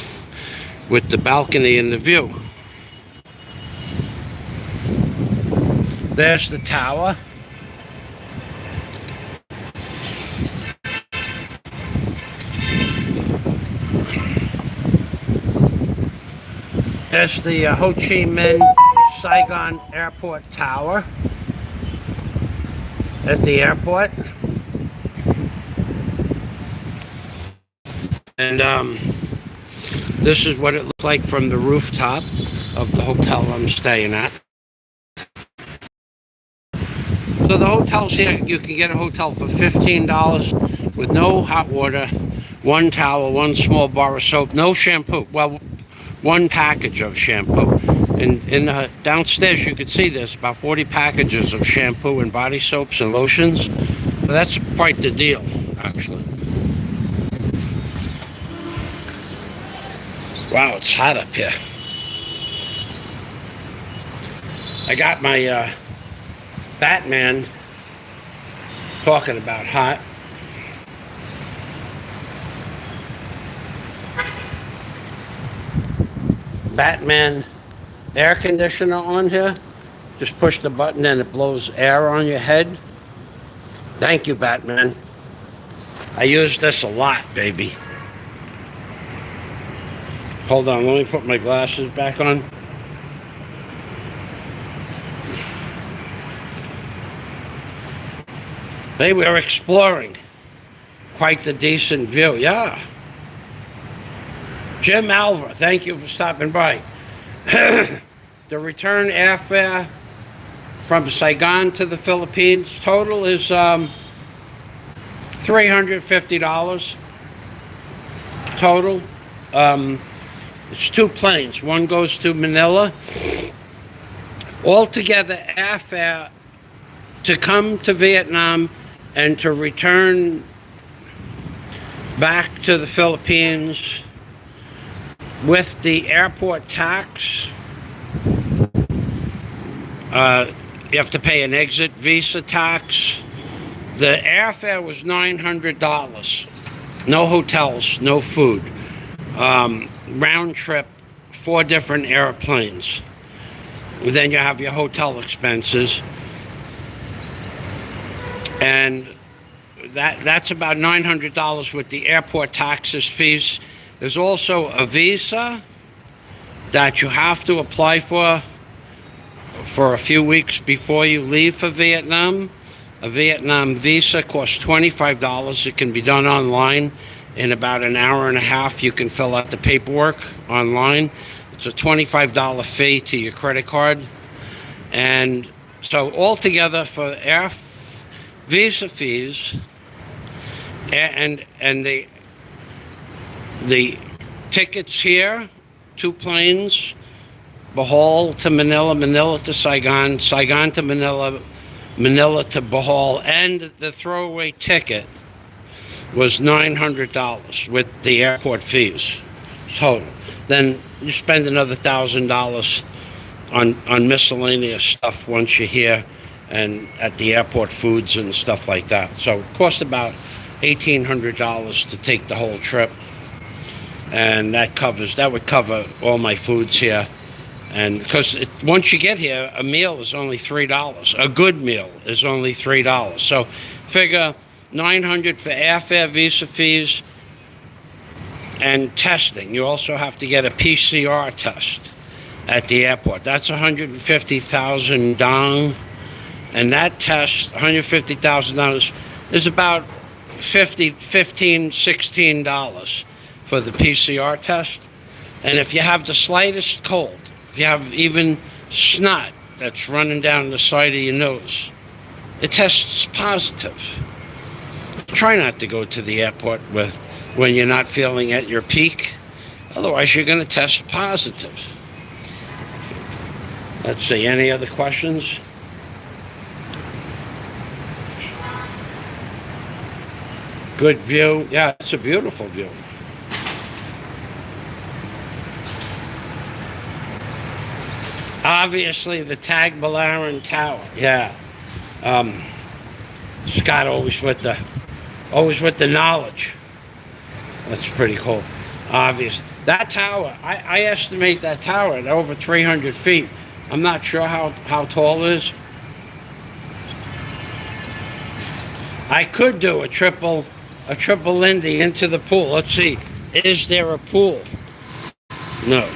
with the balcony and the view. There's the tower. There's the Ho Chi Minh Saigon Airport Tower at the airport. And this is what it looks like from the rooftop of the hotel I'm staying at. So the hotels here, you can get a hotel for $15 with no hot water, one towel, one small bar of soap, no shampoo. Well, one package of shampoo. And in the downstairs, you can see there's about 40 packages of shampoo and body soaps and lotions. So that's quite the deal, actually. Wow, it's hot up here. I got my Batman talking about hot. Batman air conditioner on here. Just push the button and it blows air on your head. Thank you, Batman. I use this a lot, baby. Hold on, let me put my glasses back on. Hey, we're exploring. Quite the decent view, yeah. Jim Alva, thank you for stopping by. The return airfare from Saigon to the Philippines total is $350 total. It's two planes. One goes to Manila. Altogether, airfare to come to Vietnam and to return back to the Philippines with the airport tax. You have to pay an exit visa tax. The airfare was $900. No hotels, no food. Round trip, 4 different airplanes. Then you have your hotel expenses. And that's about $900 with the airport taxes, fees. There's also a visa that you have to apply for a few weeks before you leave for Vietnam. A Vietnam visa costs $25. It can be done online in about an hour and a half. You can fill out the paperwork online. It's a $25 fee to your credit card. And so altogether for air visa fees and the tickets here, 2 planes, Bohol to Manila, Manila to Saigon, Saigon to Manila, Manila to Bohol, and the throwaway ticket was $900 with the airport fees total. Then you spend another $1,000 on miscellaneous stuff once you're here and at the airport foods and stuff like that. So it cost about $1,800 to take the whole trip. And that would cover all my foods here. And because once you get here, a meal is only $3. A good meal is only $3. So figure $900 for airfare, visa fees, and testing. You also have to get a PCR test at the airport. That's 150,000 dong. And that test, $150,000, is about $15, $16 for the PCR test. And if you have the slightest cold, if you have even snot that's running down the side of your nose, it tests positive. Try not to go to the airport when you're not feeling at your peak. Otherwise, you're going to test positive. Let's see, any other questions? Good view. Yeah, it's a beautiful view. Obviously, the Tagbilaran Tower. Yeah. Scott always with the knowledge. That's pretty cool. Obvious. That tower, I estimate that tower at over 300 feet. I'm not sure how tall it is. I could do a triple Lindy into the pool. Let's see. Is there a pool? No.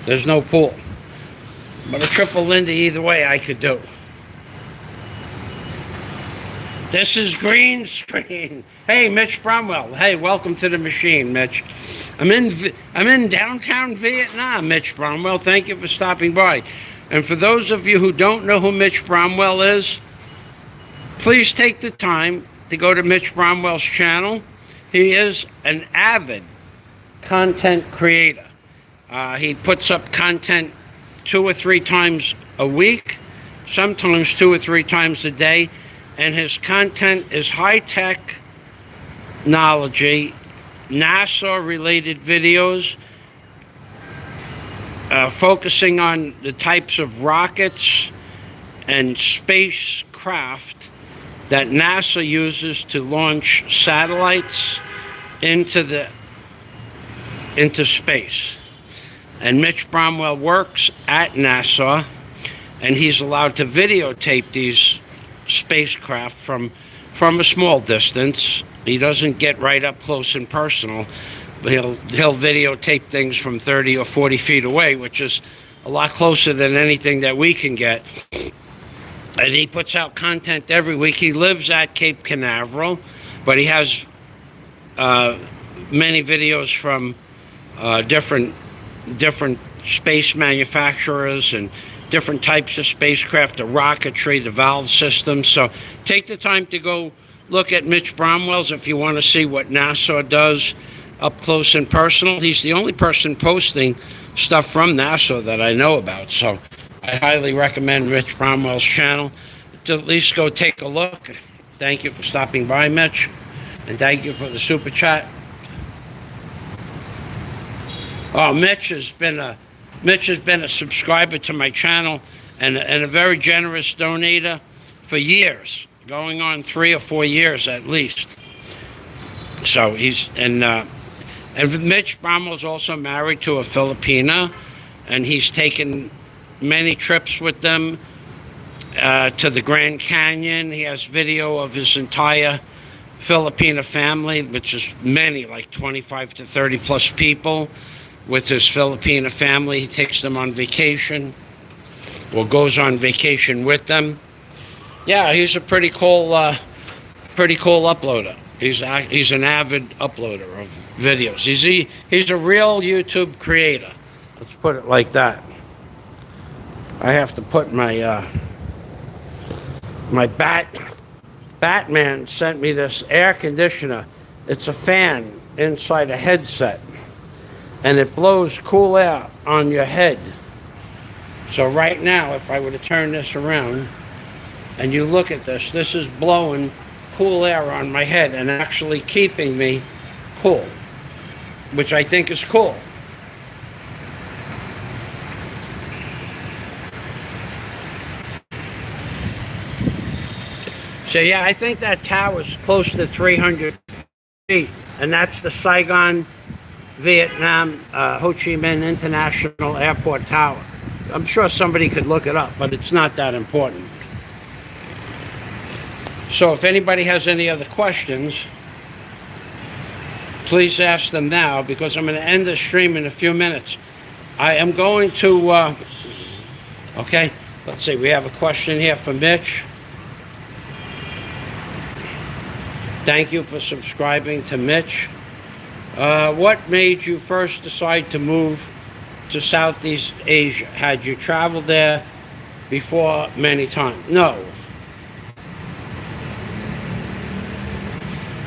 There's no pool. But a triple Lindy either way I could do. This is green screen. Hey, Mitch Bromwell. Hey, welcome to the machine, Mitch. I'm in downtown Vietnam, Mitch Bromwell. Thank you for stopping by. And for those of you who don't know who Mitch Bromwell is, Please take the time to go to Mitch Bromwell's channel. He is an avid content creator. He puts up content 2 or 3 times a week, sometimes 2 or 3 times a day, and his content is high-tech knowledge, NASA-related videos, focusing on the types of rockets and spacecraft that NASA uses to launch satellites into space. And Mitch Bromwell works at NASA, and he's allowed to videotape these spacecraft from a small distance. He doesn't get right up close and personal, but he'll videotape things from 30 or 40 feet away, which is a lot closer than anything that we can get. And he puts out content every week. He lives at Cape Canaveral, but he has many videos from different space manufacturers and different types of spacecraft, the rocketry, the valve systems. So take the time to go look at Mitch Bromwell's if you want to see what NASA does up close and personal. He's the only person posting stuff from NASA that I know about. So I highly recommend Mitch Bromwell's channel. To at least go take a look. Thank you for stopping by, Mitch. And thank you for the super chat. Oh, Mitch has been a subscriber to my channel and a very generous donator for years, going on 3 or 4 years at least. So and Mitch Bromwell's also married to a Filipina, and he's taken many trips with them to the Grand Canyon. He has video of his entire Filipina family, which is many, like 25 to 30 plus people. With his Filipina family, he takes them on vacation, or goes on vacation with them. Yeah, he's a pretty cool uploader. He's an avid uploader of videos. He's a real YouTube creator. Let's put it like that. I have to put my Batman sent me this air conditioner. It's a fan inside a headset, and it blows cool air on your head. So right now, if I were to turn this around and you look at this, this is blowing cool air on my head and actually keeping me cool, which I think is cool. So yeah, I think that tower is close to 300 feet, and that's the Saigon, Vietnam, Ho Chi Minh International Airport Tower. I'm sure somebody could look it up, but it's not that important. So if anybody has any other questions, please ask them now, because I'm going to end the stream in a few minutes. I am going to, okay, let's see, we have a question here from Mitch. Thank you for subscribing to Mitch. What made you first decide to move to Southeast Asia? Had you traveled there before many times? No.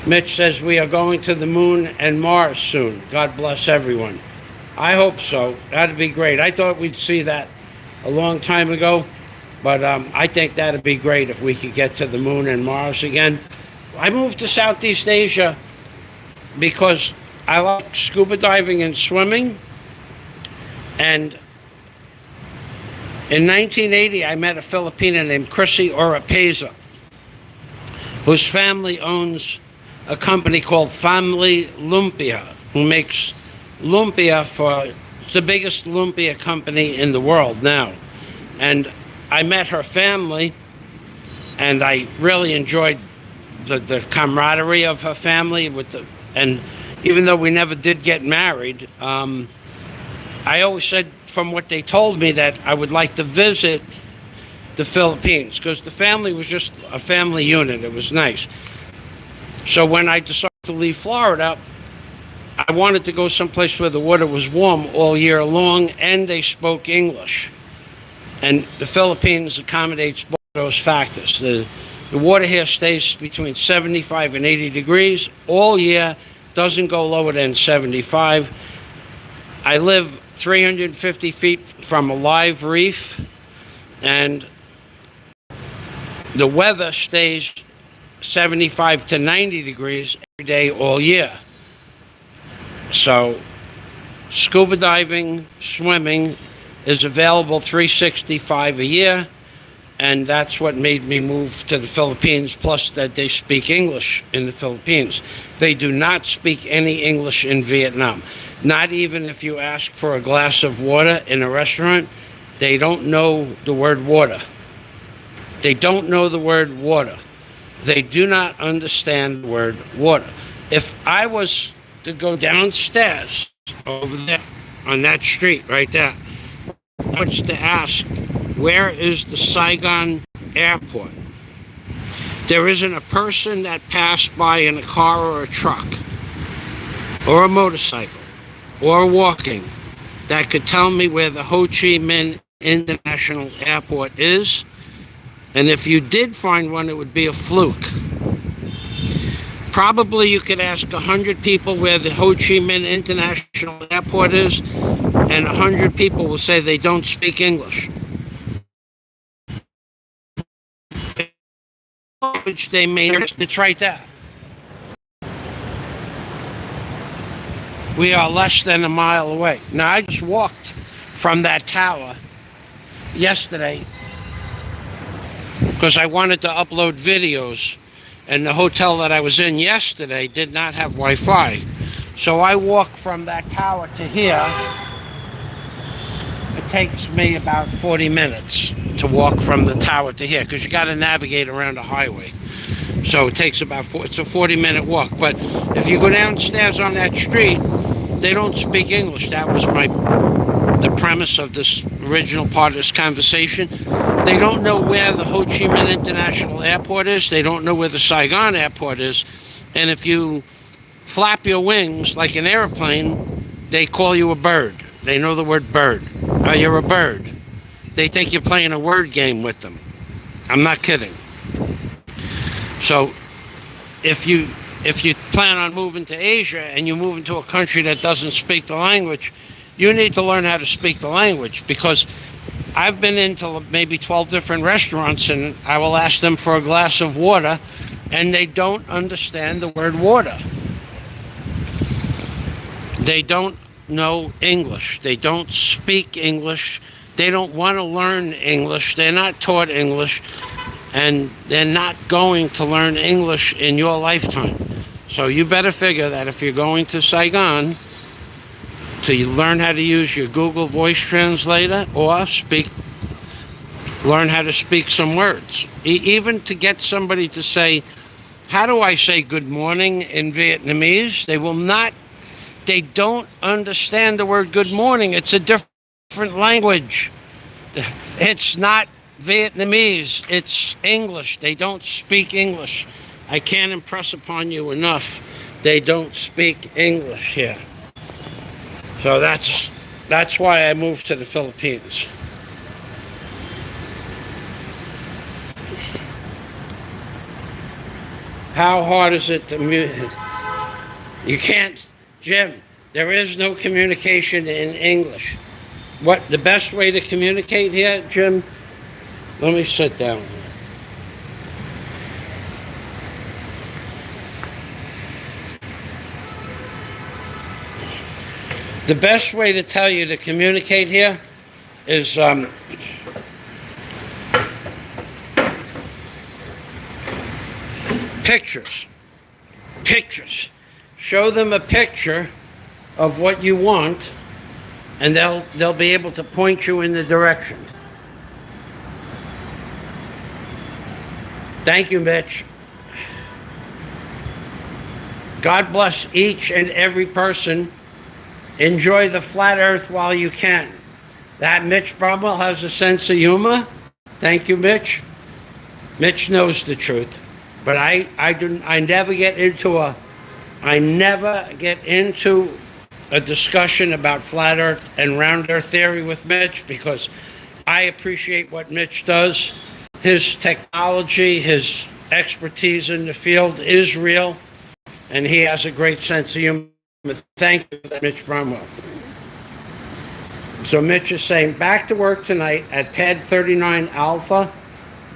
Mitch says we are going to the moon and Mars soon. God bless everyone. I hope so. That'd be great. I thought we'd see that a long time ago, but I think that'd be great if we could get to the moon and Mars again. I moved to Southeast Asia because I like scuba diving and swimming. And in 1980, I met a Filipina named Chrissy Oropeza, whose family owns a company called Family Lumpia, who makes lumpia for the biggest lumpia company in the world now. And I met her family, and I really enjoyed the camaraderie of her family and even though we never did get married, I always said from what they told me that I would like to visit the Philippines, because the family was just a family unit. It was nice. So when I decided to leave Florida, I wanted to go someplace where the water was warm all year long and they spoke English. And the Philippines accommodates both those factors. The water here stays between 75 and 80 degrees all year, doesn't go lower than 75. I live 350 feet from a live reef, and the weather stays 75 to 90 degrees every day all year. So scuba diving, swimming is available 365 a year, and that's what made me move to the Philippines, plus that they speak English in the Philippines. They do not speak any English in Vietnam. Not even if you ask for a glass of water in a restaurant, they don't know the word water. They don't know the word water. They do not understand the word water. If I was to go downstairs over there on that street right there, I was to ask, where is the Saigon airport? There isn't a person that passed by in a car or a truck or a motorcycle or walking that could tell me where the Ho Chi Minh International Airport is. And if you did find one, it would be a fluke. Probably you could ask 100 people where the Ho Chi Minh International Airport is, and 100 people will say they don't speak English. Which they made it's right there. We are less than a mile away. Now, I just walked from that tower yesterday because I wanted to upload videos, and the hotel that I was in yesterday did not have Wi-Fi. So I walked from that tower to here. It takes me about 40 minutes to walk from the tower to here, because you got to navigate around a highway. So it takes about it's a 40-minute walk. But if you go downstairs on that street, they don't speak English. That was the premise of this original part of this conversation. They don't know where the Ho Chi Minh International Airport is. They don't know where the Saigon Airport is. And if you flap your wings like an airplane, they call you a bird. They know the word bird. You're a bird. They think you're playing a word game with them. I'm not kidding. So if you plan on moving to Asia and you move into a country that doesn't speak the language, you need to learn how to speak the language, because I've been into maybe 12 different restaurants and I will ask them for a glass of water and they don't understand the word water. They don't know English. They don't speak English. They don't want to learn English. They're not taught English, and they're not going to learn English in your lifetime. So you better figure that if you're going to Saigon, to learn how to use your Google voice translator or learn how to speak some words. Even to get somebody to say, how do I say good morning in Vietnamese? They don't understand the word good morning. It's a different language. It's not Vietnamese, it's English. They don't speak English. I can't impress upon you enough. They don't speak English here. So that's why I moved to the Philippines. How hard is it to you can't, Jim, there is no communication in English. What the best way to communicate here, Jim? Let me sit down. The best way to tell you to communicate here is pictures. Pictures. Show them a picture of what you want, and they'll be able to point you in the direction. Thank you, Mitch. God bless each and every person. Enjoy the flat earth while you can. That Mitch Brummel has a sense of humor. Thank you, Mitch. Mitch knows the truth. But I never get into a discussion about flat earth and round earth theory with Mitch, because I appreciate what Mitch does. His technology, his expertise in the field is real, and he has a great sense of humor. Thank you, Mitch Bromwell. So Mitch is saying, back to work tonight at pad 39 Alpha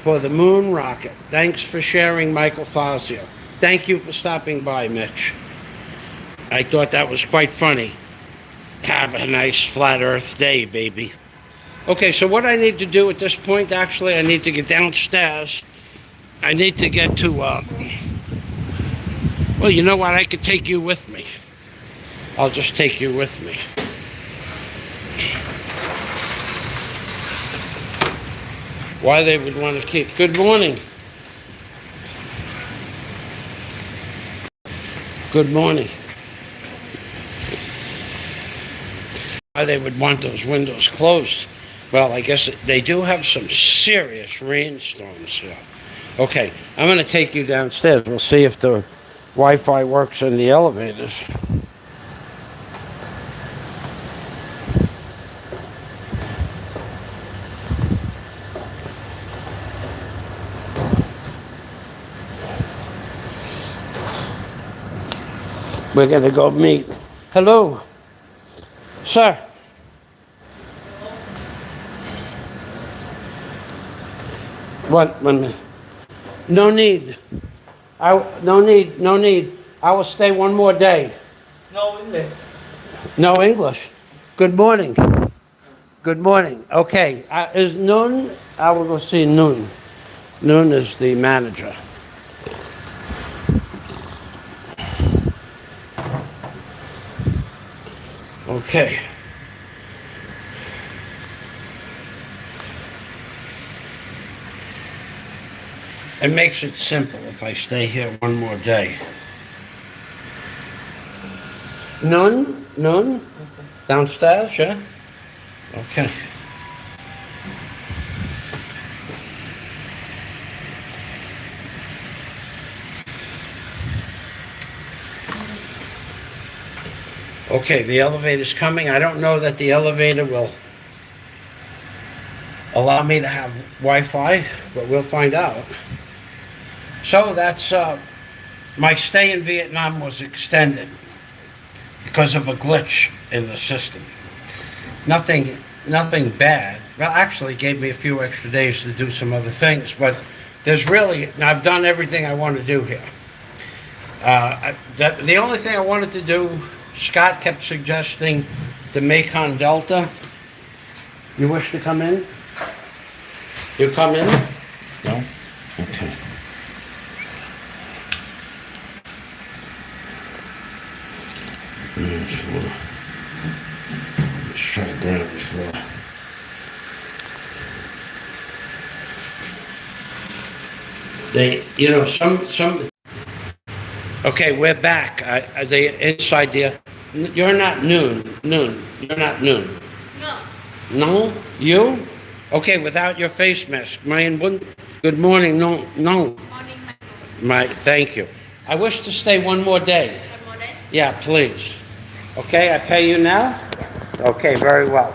for the moon rocket. Thanks for sharing, Michael Fazio. Thank you for stopping by, Mitch. I thought that was quite funny. Have a nice flat earth day, baby. Okay, so what I need to do at this point, actually, I need to get downstairs. I need to get to, well, you know what? I could take you with me. I'll just take you with me. Why they would want to keep. Good morning. Good morning. Why they would want those windows closed. Well, I guess they do have some serious rainstorms here. Okay, I'm going to take you downstairs. We'll see if the Wi-Fi works in the elevators. We're going to go meet. Hello, sir. What? No need. No need. I will stay one more day. No English. No English. Good morning. Good morning. Okay. Is Noon? I will go see Noon. Noon is the manager. Okay. It makes it simple if I stay here one more day. Noon? Downstairs, yeah? Okay. Okay, the elevator's coming. I don't know that the elevator will allow me to have Wi-Fi, but we'll find out. So that's, my stay in Vietnam was extended because of a glitch in the system. Nothing bad. Well, actually it gave me a few extra days to do some other things, but I've done everything I want to do here. The only thing I wanted to do, Scott kept suggesting the Mekong Delta. You wish to come in? You come in? No? Okay. Let's try ground floor. Some. Okay, we're back. They inside there. You're not Noon. You're not Noon. No. No? You? Okay, without your face mask. Good morning. No. Morning, Thank you. I wish to stay one more day. One more day? Yeah, please. Okay, I pay you now? Okay, very well.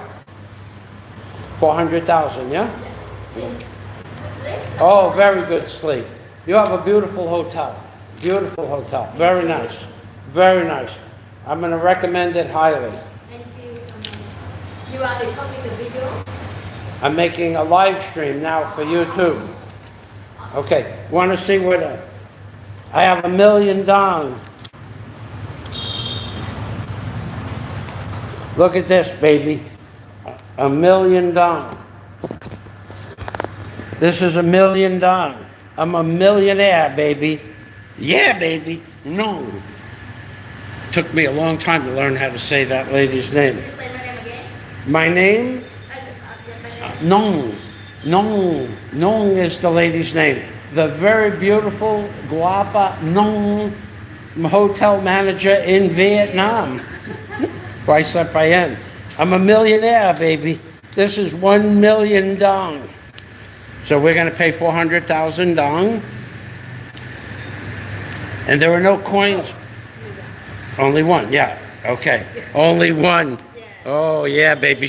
400,000, yeah? Oh, very good sleep. You have a beautiful hotel. Beautiful hotel. Very nice. Very nice. I'm going to recommend it highly. Thank you. You are recording the video? I'm making a live stream now for YouTube. Okay, want to see what I have $1 million. Look at this, baby. $1 million. This is $1 million. I'm a millionaire, baby. Yeah, baby. No. Took me a long time to learn how to say that lady's name. Can you say my name again? My name? Nong. Nong is the lady's name. The very beautiful, guapa Nong, hotel manager in Vietnam. I'm a millionaire, baby. This is 1 million dong. So we're going to pay 400,000 dong. And there are no coins. Only one, yeah. Okay. Only one. Oh, yeah, baby.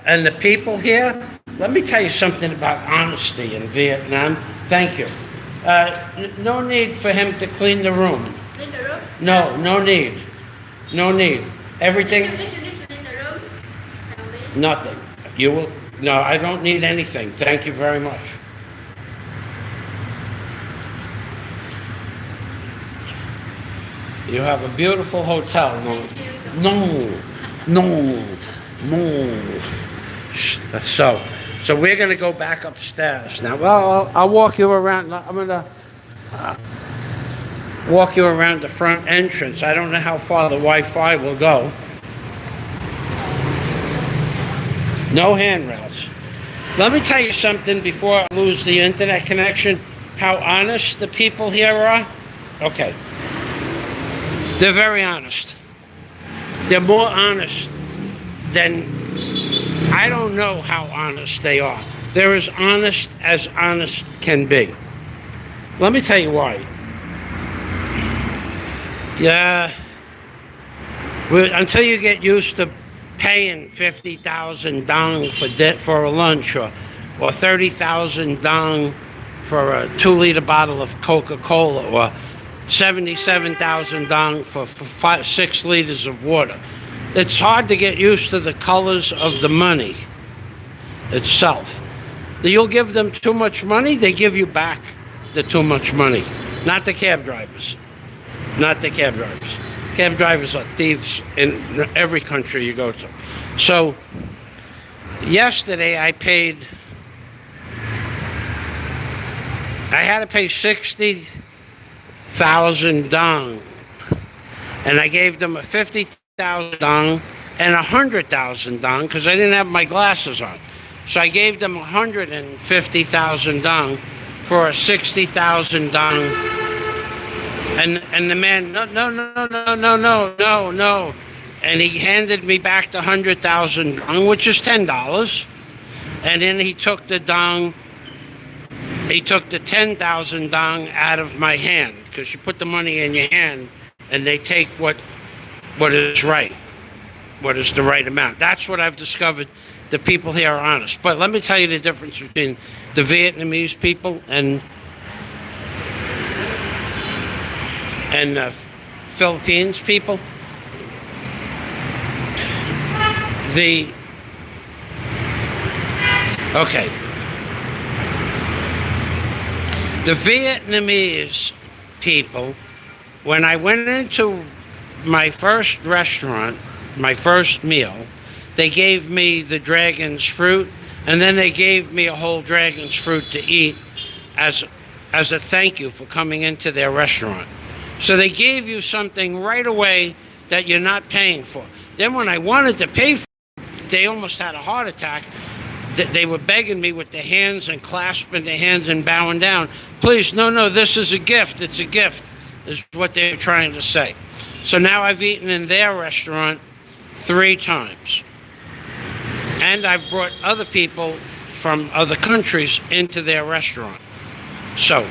And the people here, let me tell you something about honesty in Vietnam. Thank you. No need for him to clean the room. Clean the room? No, no need. No need. Everything, If you need to clean the room, tell me. nothing. You will, no, I don't need anything. Thank you very much. You have a beautiful hotel. No, no, no. So we're gonna go back upstairs now. Well, I'll walk you around. I'm gonna walk you around the front entrance. I don't know how far the Wi-Fi will go. No handrails. Let me tell you something before I lose the internet connection. How honest the people here are. Okay. They're very honest. They're more honest than, I don't know how honest they are. They're as honest can be. Let me tell you why. Yeah, until you get used to paying 50,000 dong for a lunch, or 30,000 dong for a 2-liter bottle of Coca-Cola, or 77,000 dong for 6 liters of water. It's hard to get used to the colors of the money itself. You'll give them too much money, they give you back the too much money. Not the cab drivers. Not the cab drivers. Cab drivers are thieves in every country you go to. So, yesterday I had to pay 60,000 dong. And I gave them a 50,000 dong and 100,000 dong because I didn't have my glasses on. So I gave them 150,000 dong for a 60,000 dong. And the man, no. And he handed me back the 100,000 dong, which is $10. And then he took the 10,000 dong out of my hand, because you put the money in your hand and they take what is right, what is the right amount. That's what I've discovered. The people here are honest. But let me tell you the difference between the Vietnamese people and Philippines people. The Vietnamese people, when I went into my first restaurant, my first meal, they gave me the dragon's fruit, and then they gave me a whole dragon's fruit to eat as a thank you for coming into their restaurant. So they gave you something right away that you're not paying for. Then when I wanted to pay for it, they almost had a heart attack. They were begging me with their hands and clasping their hands and bowing down. Please, no, this is a gift. It's a gift, is what they're trying to say. So now I've eaten in their restaurant 3 times. And I've brought other people from other countries into their restaurant. So,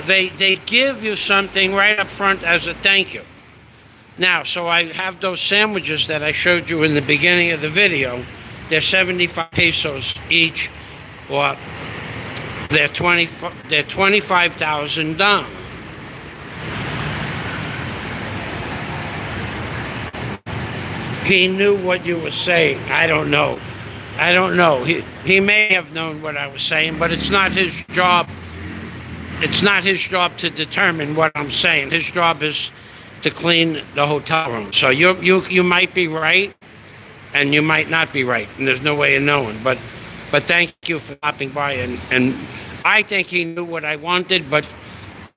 they give you something right up front as a thank you. Now, so I have those sandwiches that I showed you in the beginning of the video. They're 75 pesos each, or they're 25,000 dong. He knew what you were saying. I don't know. He may have known what I was saying, but it's not his job. It's not his job to determine what I'm saying. His job is to clean the hotel room. So you might be right, and you might not be right, and there's no way of knowing. But thank you for stopping by, and I think he knew what I wanted, but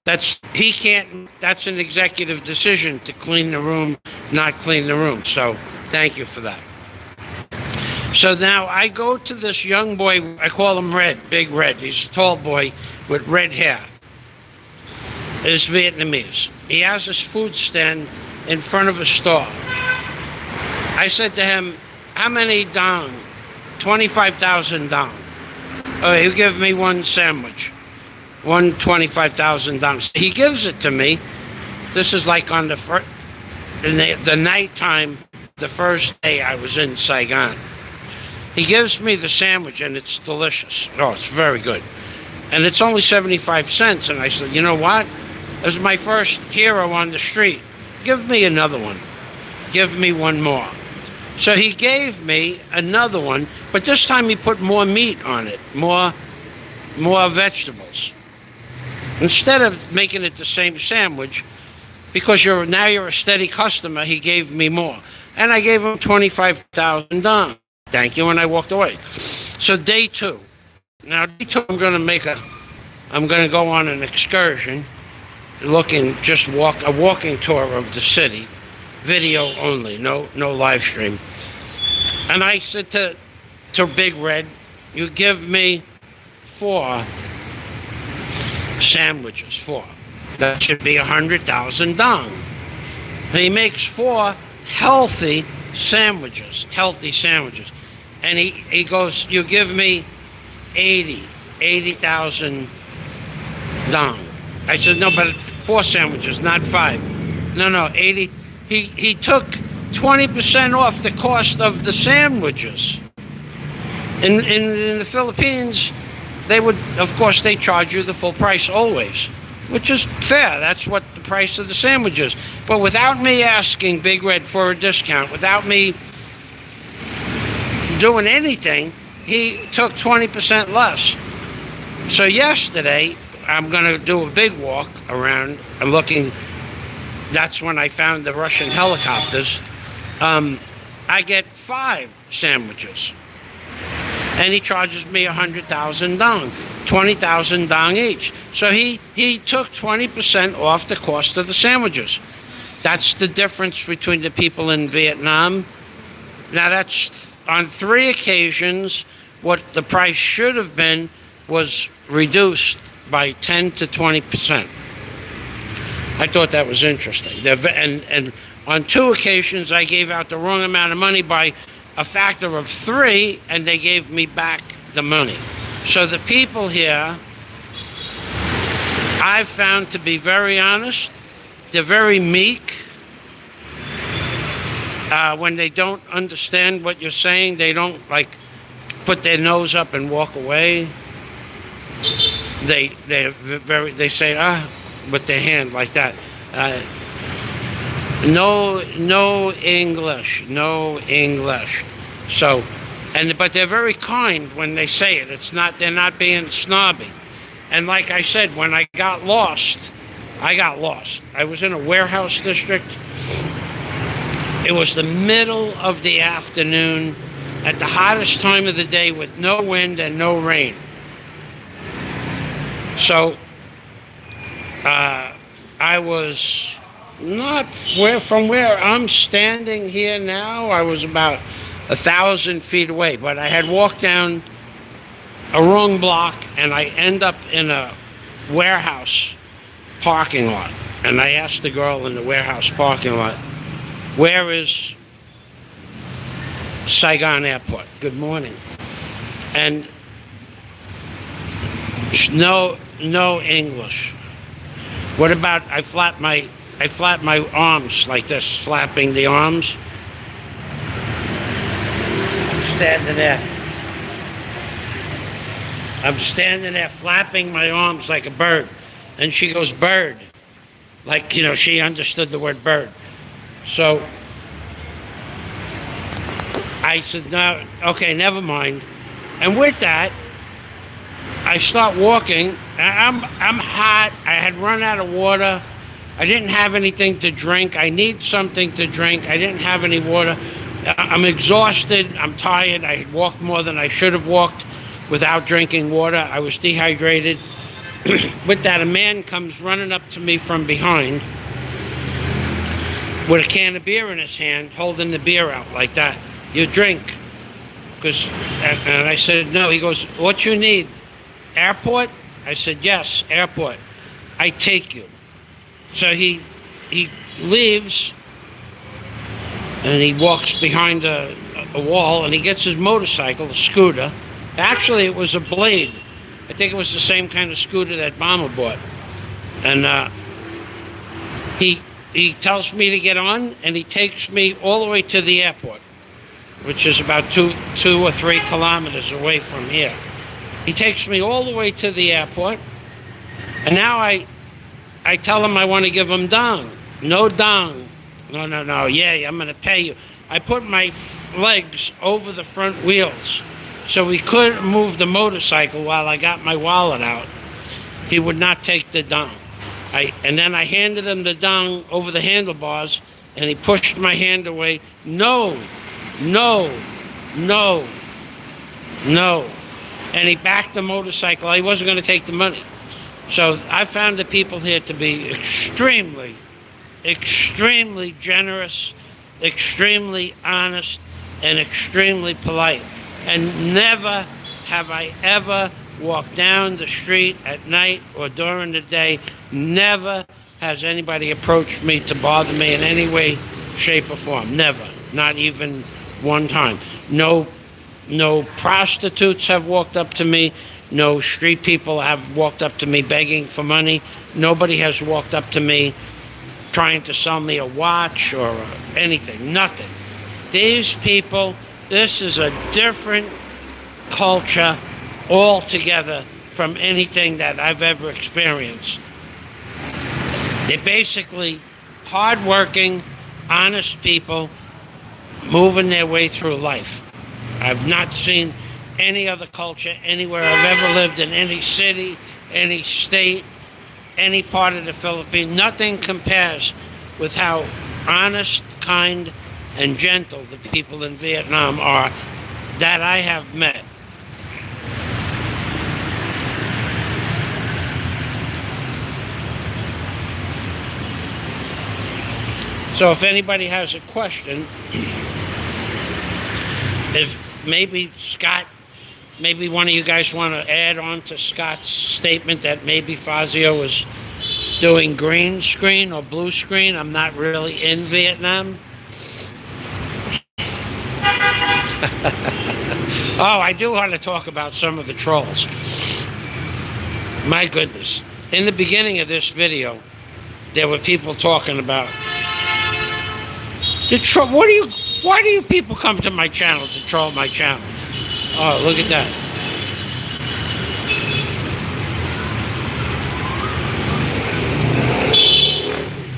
that's an executive decision to clean the room, not clean the room. So thank you for that. So now I go to this young boy, I call him Red, Big Red. He's a tall boy with red hair. He's Vietnamese. He has his food stand in front of a store. I said to him, how many dong? 25,000 dong. Oh, he'll give me one sandwich. 25,000 dong. He gives it to me. This is like on the nighttime, the first day I was in Saigon. He gives me the sandwich, and it's delicious. Oh, it's very good. And it's only 75 cents. And I said, you know what? This is my first hero on the street. Give me another one. Give me one more. So he gave me another one, but this time he put more meat on it, more vegetables. Instead of making it the same sandwich, because now you're a steady customer, he gave me more. And I gave him 25,000 dong. Thank you, and I walked away. So day 2. Now day 2, I'm going to go on an excursion, a walking tour of the city, video only, no live stream. And I said to Big Red, you give me 4 sandwiches, 4. That should be 100,000 dong. He makes 4 healthy sandwiches. And he goes, you give me 80,000 dong. I said, no, but 4 sandwiches, not 5. No, 80. He took 20% off the cost of the sandwiches. In the Philippines, they charge you the full price always, which is fair. That's what the price of the sandwich is. But without me asking Big Red for a discount, without me doing anything, he took 20% less. So yesterday, I'm going to do a big walk around. I'm looking. That's when I found the Russian helicopters. I get 5 sandwiches. And he charges me 100,000 dong, 20,000 dong each. So he took 20% off the cost of the sandwiches. That's the difference between the people in Vietnam. Now that's on 3 occasions what the price should have been was reduced by 10 to 20%. I thought that was interesting. And on 2 occasions, I gave out the wrong amount of money by a factor of 3, and they gave me back the money. So the people here, I've found to be very honest. They're very meek. When they don't understand what you're saying, they don't put their nose up and walk away. They say with their hand like that. No English. So, but they're very kind when they say it. They're not being snobby. And like I said, when I got lost. I was in a warehouse district. It was the middle of the afternoon at the hottest time of the day with no wind and no rain. So, I was not from where I'm standing here now. I was about 1,000 feet away, but I had walked down a wrong block, and I end up in a warehouse parking lot. And I asked the girl in the warehouse parking lot, where is Saigon Airport? Good morning. And no English. What about I flap my arms like this, flapping the arms. I'm standing there flapping my arms like a bird. And she goes, bird. Like, she understood the word bird. So I said, no, okay, never mind. And with that, I start walking. I'm hot. I had run out of water. I didn't have anything to drink. I need something to drink. I didn't have any water. I'm exhausted. I'm tired. I had walked more than I should have walked without drinking water. I was dehydrated. With that, a man comes running up to me from behind with a can of beer in his hand, holding the beer out like that. You drink. And I said, no. He goes, what you need? Airport? I said, yes, airport. I take you. So he leaves, and he walks behind a wall, and he gets his motorcycle, a scooter. Actually, it was a Blade. I think it was the same kind of scooter that Mama bought. And he tells me to get on, and he takes me all the way to the airport. which is about two or 3 kilometers away from here. He takes me all the way to the airport, and now I tell him I want to give him dong. No dong. No. Yeah, I'm going to pay you. I put my legs over the front wheels so he couldn't move the motorcycle while I got my wallet out. He would not take the dong. And then I handed him the dong over the handlebars, and he pushed my hand away. No. And he backed the motorcycle. He wasn't going to take the money. So I found the people here to be extremely generous, extremely honest, and extremely polite. And never have I ever walked down the street at night or during the day. Never has anybody approached me to bother me in any way, shape, or form. Never. Not even one time. No prostitutes have walked up to me. No street people have walked up to me begging for money. Nobody has walked up to me trying to sell me a watch or anything. Nothing. These people, this is a different culture altogether from anything that I've ever experienced. They're basically hardworking, honest people moving their way through life. I've not seen any other culture anywhere I've ever lived in, any city, any state, any part of the Philippines. Nothing compares with how honest, kind, and gentle the people in Vietnam are that I have met. So if anybody has a question, if maybe Scott, maybe one of you guys want to add on to Scott's statement that maybe Fazio was doing green screen or blue screen. I'm not really in Vietnam. Oh, I do want to talk about some of the trolls. My goodness. In the beginning of this video, there were people talking about why do you people come to my channel to troll my channel? Oh, look at that.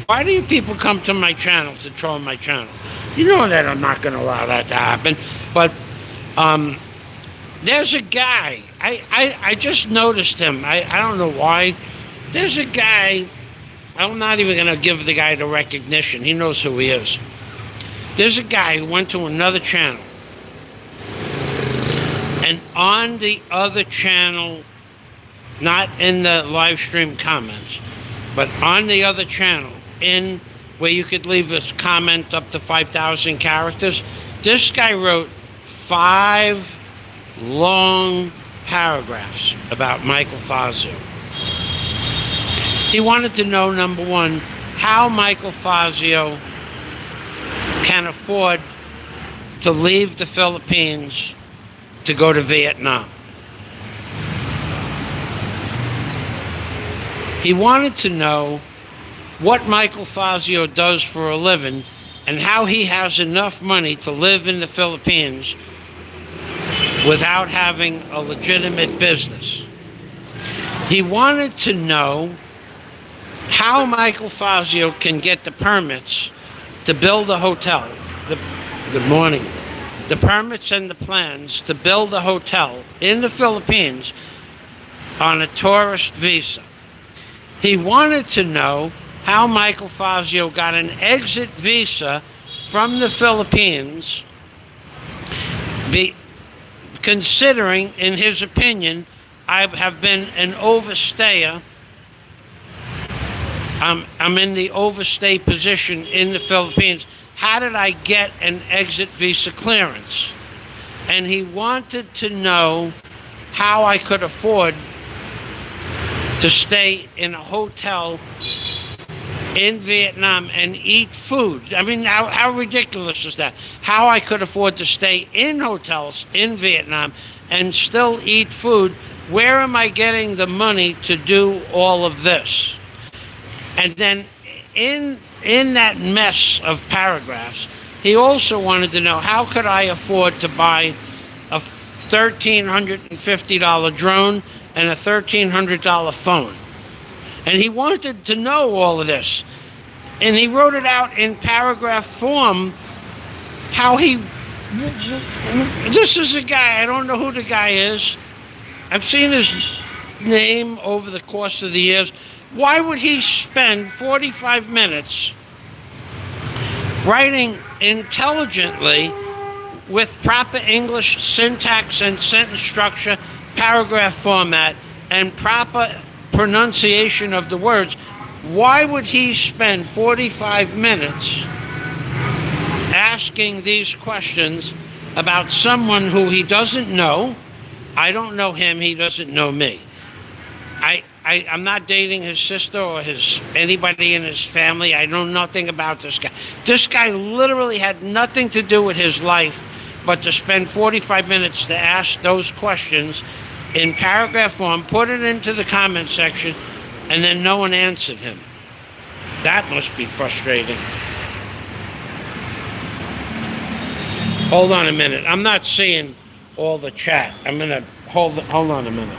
Why do you people come to my channel to troll my channel? You know that I'm not going to allow that to happen. But there's a guy. I just noticed him. I don't know why. There's a guy. I'm not even going to give the guy the recognition. He knows who he is. There's a guy who went to another channel. And on the other channel, not in the live stream comments, but on the other channel, in where you could leave a comment up to 5,000 characters, this guy wrote 5 long paragraphs about Michael Fazio. He wanted to know, number one, how Michael Fazio can afford to leave the Philippines to go to Vietnam. He wanted to know what Michael Fazio does for a living and how he has enough money to live in the Philippines without having a legitimate business. He wanted to know how Michael Fazio can get the permits to build a hotel. Good morning. The permits and the plans to build a hotel in the Philippines on a tourist visa. He wanted to know how Michael Fazio got an exit visa from the Philippines, considering, in his opinion, I have been an overstayer. I'm in the overstay position in the Philippines. How did I get an exit visa clearance? And he wanted to know how I could afford to stay in a hotel in Vietnam and eat food. I mean, how ridiculous is that? How I could afford to stay in hotels in Vietnam and still eat food. Where am I getting the money to do all of this? And then in that mess of paragraphs, He also wanted to know, how could I afford to buy a $1,350 drone and a $1,300 phone? And he wanted to know all of this. And he wrote it out in paragraph form, how he... This is a guy, I don't know who the guy is. I've seen his name over the course of the years. Why would he spend 45 minutes writing intelligently with proper English syntax and sentence structure, paragraph format, and proper pronunciation of the words? Why would he spend 45 minutes asking these questions about someone who he doesn't know? I don't know him, he doesn't know me. I'm not dating his sister or anybody in his family. I know nothing about this guy. This guy literally had nothing to do with his life but to spend 45 minutes to ask those questions in paragraph form, put it into the comment section, and then no one answered him. That must be frustrating. Hold on a minute. I'm not seeing all the chat. I'm gonna hold on a minute.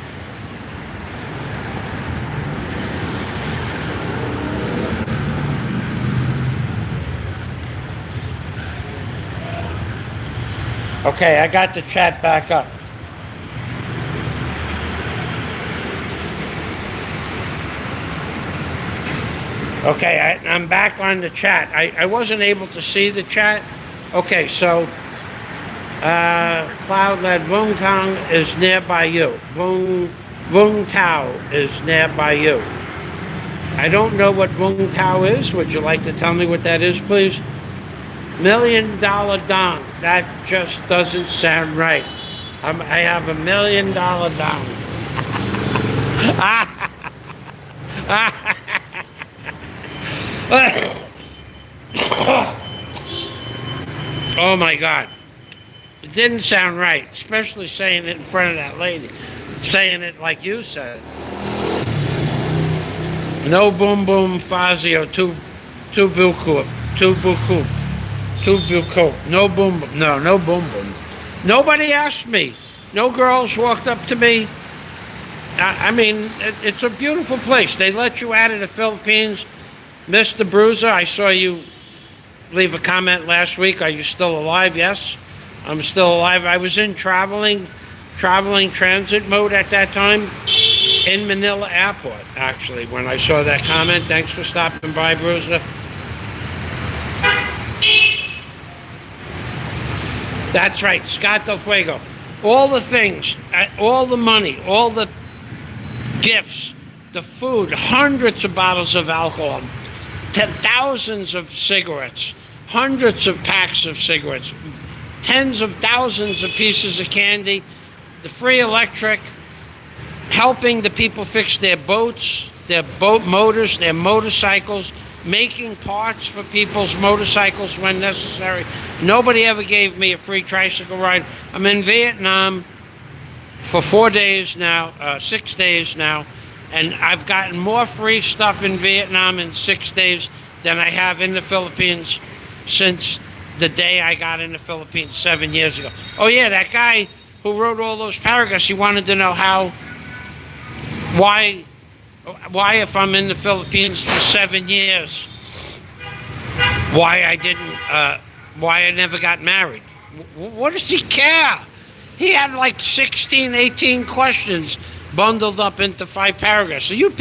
Okay, I got the chat back up. Okay, I'm back on the chat. I wasn't able to see the chat. Okay, so Cloud-led Vung Tang is nearby you. Vung Tao is nearby you. I don't know what Vung Tao is. Would you like to tell me what that is, please? $1 million dong. That just doesn't sound right. I have $1 million dong. Oh my God. It didn't sound right, especially saying it in front of that lady. Saying it like you said. No boom boom fazio, tu buku. No boom boom. No boom boom. Nobody asked me. No girls walked up to me. I mean, it's a beautiful place. They let you out of the Philippines. Mr. Bruiser, I saw you leave a comment last week. Are you still alive? Yes, I'm still alive. I was in traveling transit mode at that time in Manila Airport, actually, when I saw that comment. Thanks for stopping by, Bruiser. That's right, Scott Del Fuego. All the things, all the money, all the gifts, the food, hundreds of bottles of alcohol, thousands of cigarettes, hundreds of packs of cigarettes, tens of thousands of pieces of candy, the free electric, helping the people fix their boats, their boat motors, their motorcycles, making parts for people's motorcycles when necessary. Nobody ever gave me a free tricycle ride. I'm in Vietnam for 4 days now, 6 days now, and I've gotten more free stuff in Vietnam in 6 days than I have in the Philippines since the day I got in the Philippines 7 years ago. Oh yeah, that guy who wrote all those paragraphs, he wanted to know why if I'm in the Philippines for 7 years, why I never got married. What does he care? He had like 16, 18 questions bundled up into 5 paragraphs. Are you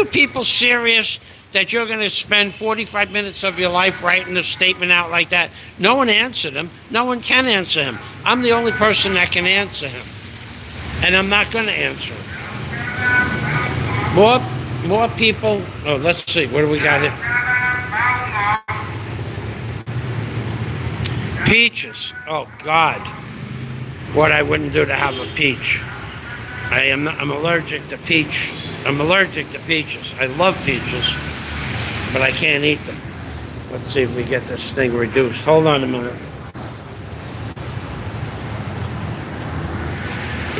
people serious that you're going to spend 45 minutes of your life writing a statement out like that? No one answered him. No one can answer him. I'm the only person that can answer him. And I'm not going to answer him. More people. Oh, let's see. What do we got here? Peaches. Oh, God. What I wouldn't do to have a peach. I'm allergic to peach. I'm allergic to peaches. I love peaches, but I can't eat them. Let's see if we get this thing reduced. Hold on a minute.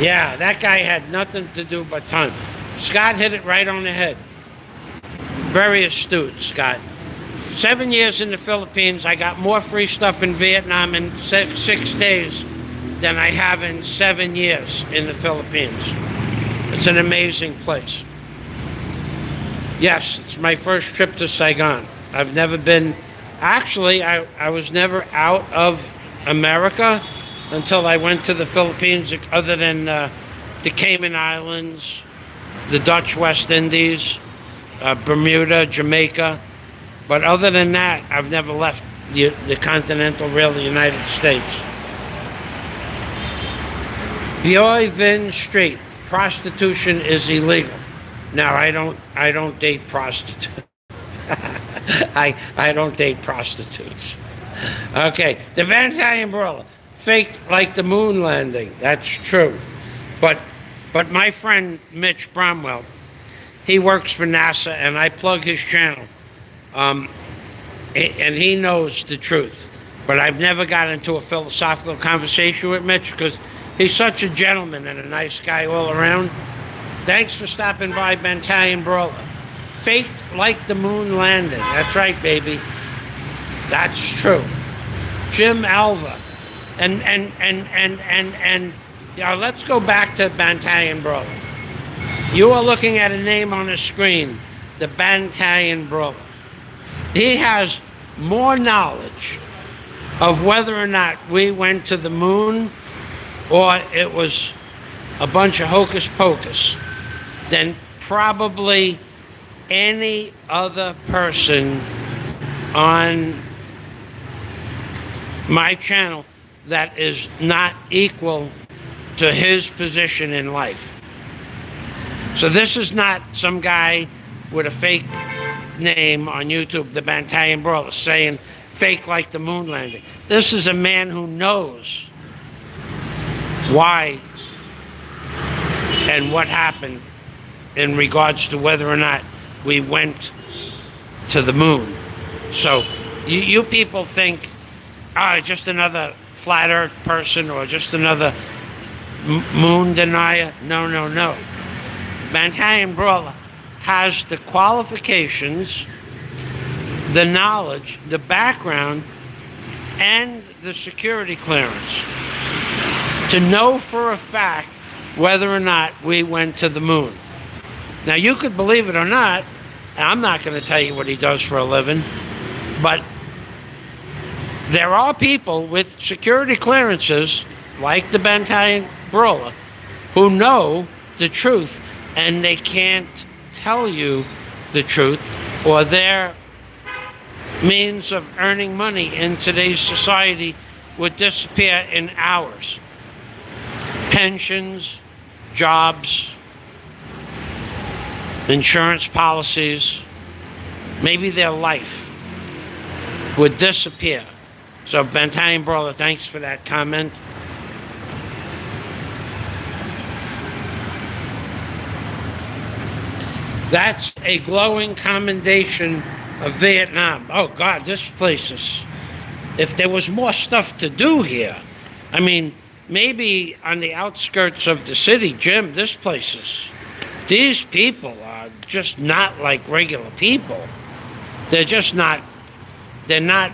Yeah, that guy had nothing to do but time. Scott hit it right on the head. Very astute, Scott. 7 years in the Philippines. I got more free stuff in Vietnam in 6 days than I have in 7 years in the Philippines. It's an amazing place. Yes, it's my first trip to Saigon. I've never been, actually, I was never out of America until I went to the Philippines, other than the Cayman Islands, the Dutch West Indies, Bermuda, Jamaica. But other than that, I've never left the continental, really, United States. Bioy Vin Street, prostitution is illegal. Now, I don't date prostitutes. I don't date prostitutes. Okay, the Bantai umbrella, faked like the moon landing. That's true. But my friend Mitch Bromwell, he works for NASA, and I plug his channel. And he knows the truth. But I've never got into a philosophical conversation with Mitch because he's such a gentleman and a nice guy all around. Thanks for stopping by, Bantai Brawler. Faked like the moon landing. That's right, baby. That's true. Jim Alva. And let's go back to Bantai Brawler. You are looking at a name on the screen, the Bantai Brawler. He has more knowledge of whether or not we went to the moon or it was a bunch of hocus pocus than probably any other person on my channel that is not equal to his position in life. So this is not some guy with a fake name on YouTube, the Bantai Brawler, saying fake like the moon landing. This is a man who knows why and what happened in regards to whether or not we went to the moon. So you people think, oh, just another flat earth person or just another moon denier. No. Bantai Brawler has the qualifications, the knowledge, the background, and the security clearance to know for a fact whether or not we went to the moon. Now, you could believe it or not, and I'm not going to tell you what he does for a living, but there are people with security clearances, like the Bantai Brawler, who know the truth, and they can't tell you the truth, or their means of earning money in today's society would disappear in hours. Pensions, jobs, insurance policies, maybe their life would disappear. So Bantai Brawler, thanks for that comment. That's a glowing commendation of Vietnam. Oh God, this place is, if there was more stuff to do here, I mean, maybe on the outskirts of the city, Jim, this place is, these people are just not like regular people. They're just not, they're not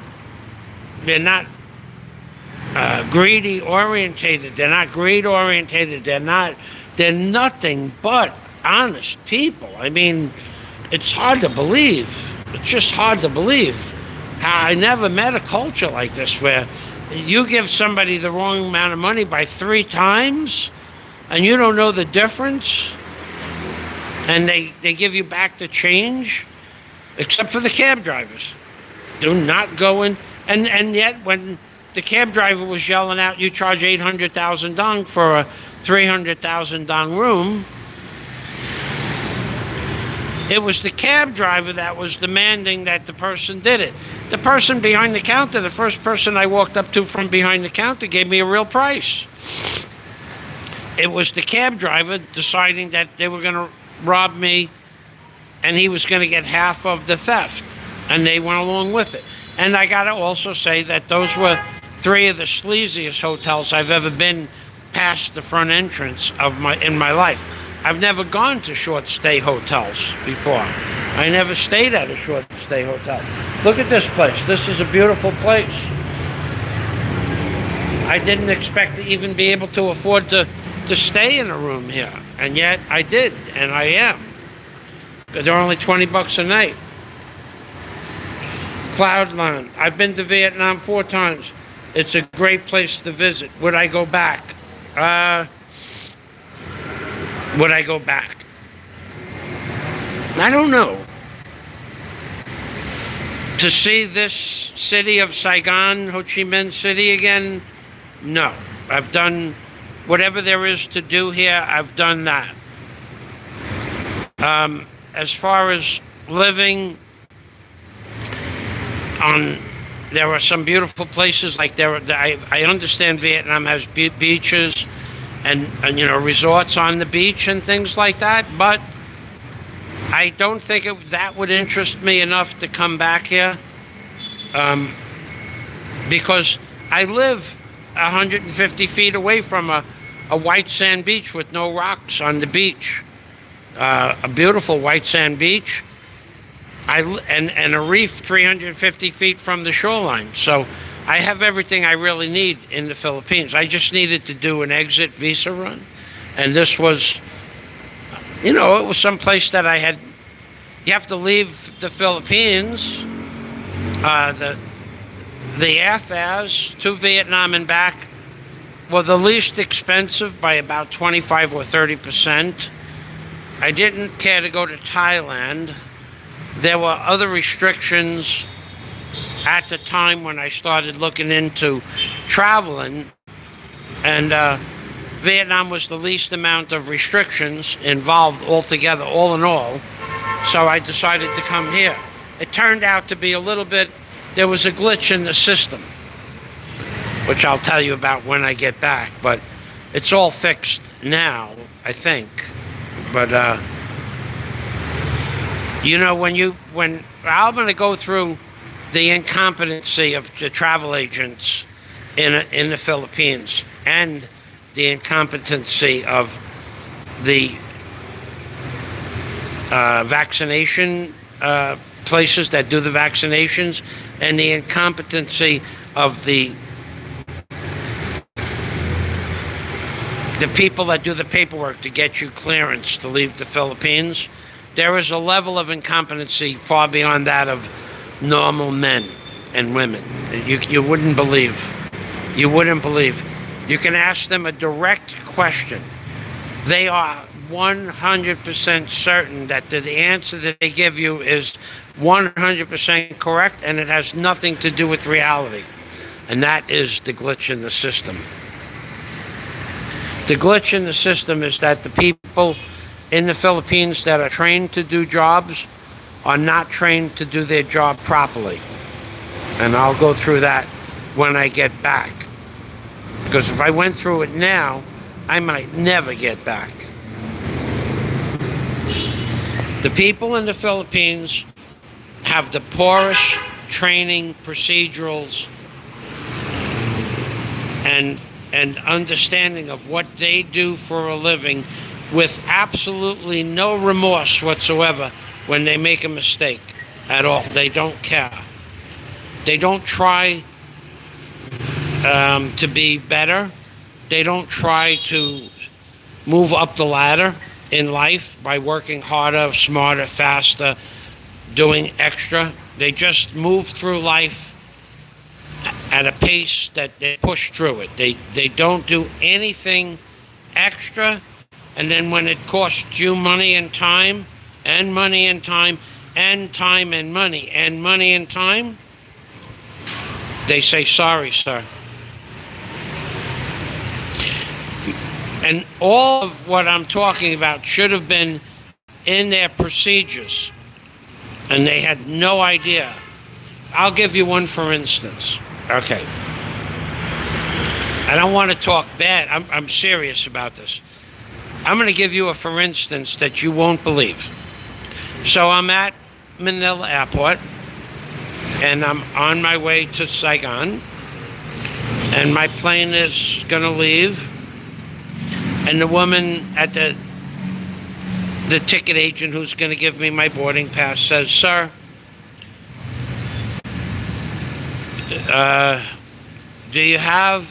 greedy orientated. They're not greed orientated. They're nothing but honest people. I mean, it's hard to believe. It's just hard to believe how I never met a culture like this where you give somebody the wrong amount of money by 3 times and you don't know the difference, and they give you back the change, except for the cab drivers. Do not go in, and yet when the cab driver was yelling out, you charge 800,000 dong for a 300,000 dong room, it was the cab driver that was demanding that the person did it. The person behind the counter, the first person I walked up to from behind the counter, gave me a real price. It was the cab driver deciding that they were going to rob me and he was going to get half of the theft, and they went along with it. And I got to also say that those were 3 of the sleaziest hotels I've ever been past the front entrance of in my life. I've never gone to short stay hotels before. I never stayed at a short stay hotel. Look at this place. This is a beautiful place. I didn't expect to even be able to afford to stay in a room here. And yet I did, and I am. Because they're only 20 bucks a night. Cloudland. I've been to Vietnam 4 times. It's a great place to visit. Would I go back? Would I go back? I don't know. To see this city of Saigon, Ho Chi Minh City again? No. I've done whatever there is to do here, I've done that. As far as living on, there are some beautiful places, like I understand Vietnam has beaches and resorts on the beach and things like that, but I don't think that would interest me enough to come back here, because I live 150 feet away from a white sand beach with no rocks on the beach, a beautiful white sand beach, and a reef 350 feet from the shoreline. So I have everything I really need in the Philippines. I just needed to do an exit visa run, and this was, it was some place that you have to leave the Philippines, the airfares to Vietnam and back were the least expensive by about 25 or 30%. I didn't care to go to Thailand. There were other restrictions at the time when I started looking into traveling, and Vietnam was the least amount of restrictions involved altogether, all in all, so I decided to come here. It turned out to be there was a glitch in the system, which I'll tell you about when I get back, but it's all fixed now, I think. But when I'm going to go through the incompetency of the travel agents in the Philippines, and the incompetency of the vaccination places that do the vaccinations, and the incompetency of the people that do the paperwork to get you clearance to leave the Philippines. There is a level of incompetency far beyond that of normal men and women. You wouldn't believe. You wouldn't believe. You can ask them a direct question. They are 100% certain that the answer that they give you is 100% correct, and it has nothing to do with reality. And that is the glitch in the system. The glitch in the system is that the people in the Philippines that are trained to do jobs are not trained to do their job properly. And I'll go through that when I get back. Because if I went through it now, I might never get back. The people in the Philippines have the poorest training procedurals and understanding of what they do for a living, with absolutely no remorse whatsoever when they make a mistake at all. They don't care. They don't try to be better. They don't try to move up the ladder in life by working harder, smarter, faster, doing extra. They just move through life at a pace that they push through it. They don't do anything extra, and then when it costs you money and time, and money and time, and time and money, and money and time, they say, sorry, sir. And all of what I'm talking about should have been in their procedures, and they had no idea. I'll give you one for instance. Okay. I don't want to talk bad. I'm serious about this. I'm going to give you a for instance that you won't believe. So I'm at Manila Airport, and I'm on my way to Saigon, and my plane is going to leave, and the woman at the the ticket agent who's going to give me my boarding pass says, "Sir, do you have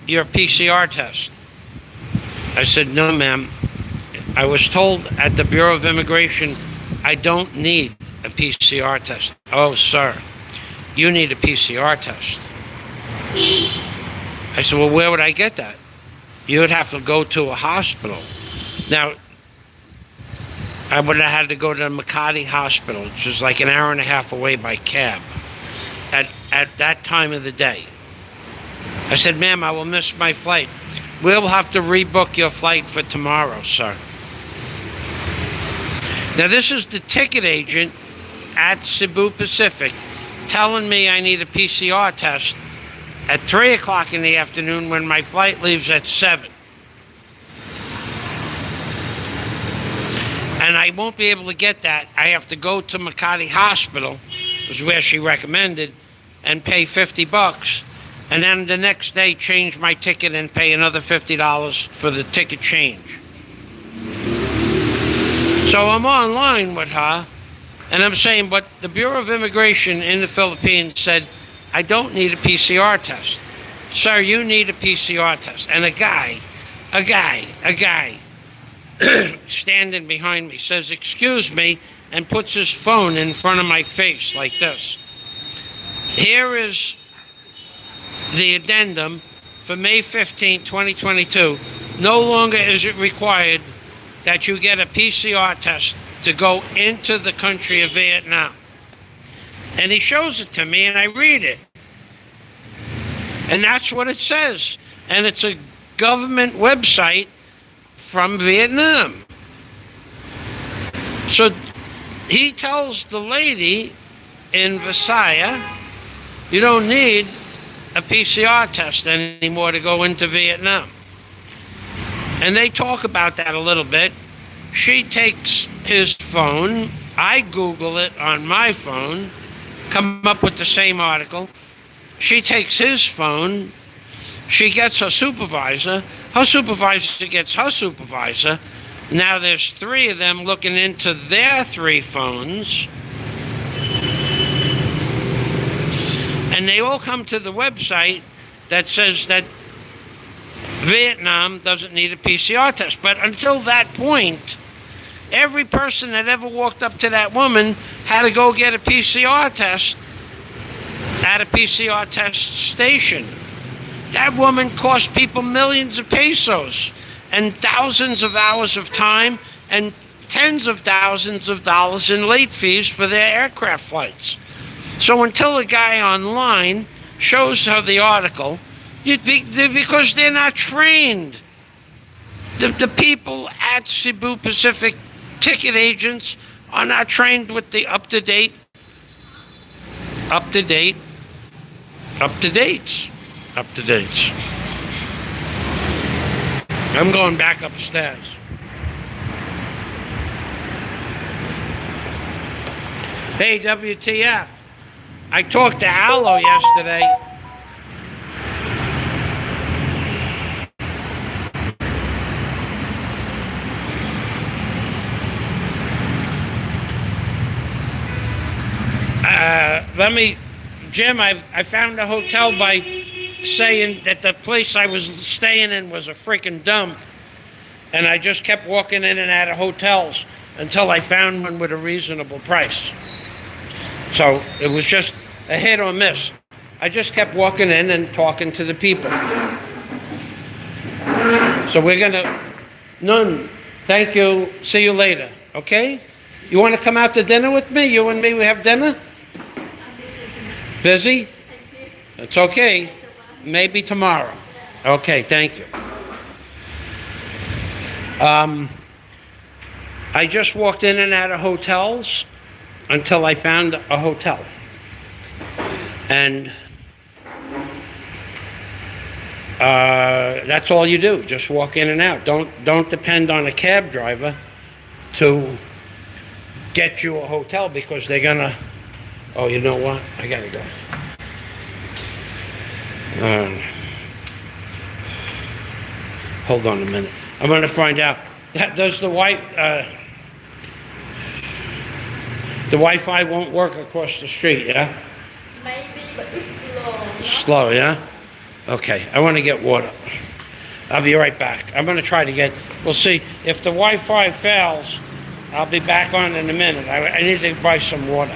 your PCR test?" I said, "No, ma'am. I was told at the Bureau of Immigration I don't need a PCR test." "Oh, sir, you need a PCR test." I said, "Well, where would I get that?" "You would have to go to a hospital." Now, I would have had to go to the Makati Hospital, which is like an hour and a half away by cab at that time of the day. I said, "Ma'am, I will miss my flight." "We'll have to rebook your flight for tomorrow, sir." Now, this is the ticket agent at Cebu Pacific telling me I need a PCR test at 3 o'clock in the afternoon when my flight leaves at 7. And I won't be able to get that. I have to go to Makati Hospital, which is where she recommended, and pay $50. And then the next day change my ticket and pay another $50 for the ticket change. So I'm online with her, and I'm saying, but the Bureau of Immigration in the Philippines said, I don't need a PCR test. "Sir, you need a PCR test." And a guy standing behind me says, "Excuse me," and puts his phone in front of my face like this. Here is the addendum for May 15, 2022. No longer is it required that you get a PCR test to go into the country of Vietnam. And he shows it to me, and I read it. And that's what it says. And it's a government website from Vietnam. So he tells the lady in Visayas, you don't need a PCR test anymore to go into Vietnam. And they talk about that a little bit. She takes his phone, I Google it on my phone, come up with the same article. She takes his phone, she gets her supervisor gets her supervisor. Now there's 3 of them looking into their 3 phones. And they all come to the website that says that Vietnam doesn't need a PCR test. But until that point, every person that ever walked up to that woman had to go get a PCR test at a PCR test station. That woman cost people millions of pesos and thousands of hours of time and tens of thousands of dollars in late fees for their aircraft flights. So until a guy online shows her the article, because they're not trained. The people at Cebu Pacific ticket agents are not trained with the up-to-dates. I'm going back upstairs. Hey, WTF. I talked to Allo yesterday. Jim, I found a hotel by saying that the place I was staying in was a freaking dump. And I just kept walking in and out of hotels until I found one with a reasonable price. So it was just a hit or miss. I just kept walking in and talking to the people. So we're gonna, thank you, see you later, okay? You wanna come out to dinner with me? You and me, we have dinner? Busy? It's okay. Maybe tomorrow. Okay, thank you. I just walked in and out of hotels until I found a hotel. And that's all you do. Just walk in and out. Don't depend on a cab driver to get you a hotel because they're gonna, oh, you know what? I gotta go. Hold on a minute. I'm gonna find out. Does the white The Wi-Fi won't work across the street, yeah? Maybe, but it's slow. Slow, yeah? Okay, I want to get water. I'll be right back. I'm going to try to get, we'll see. If the Wi-Fi fails, I'll be back on in a minute. I need to buy some water.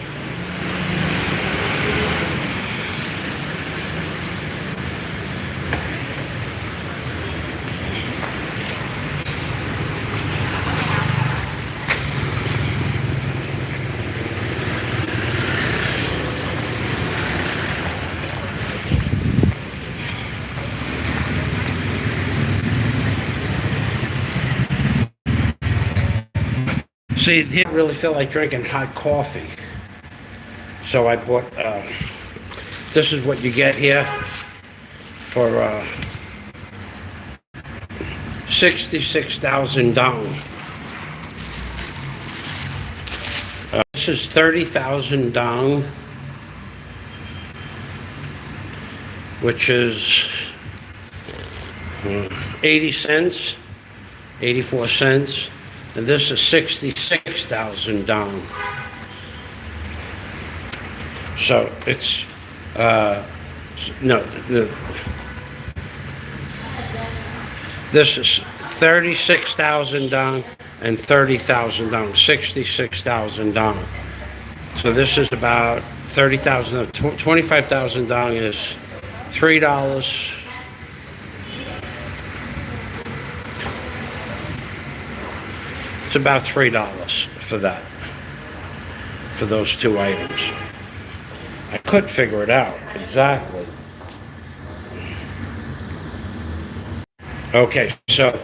See, he didn't really feel like drinking hot coffee. So I bought, this is what you get here for 66,000 dong. This is 30,000 dong, which is 80 cents, 84 cents. And this is 66,000 dong. So it's, this is 36,000 dong and 30,000 dong, 66,000 dong. So this is about 30,000, 25,000 dong is $3. It's about $3 for that, for those two items. I could figure it out exactly. Okay, so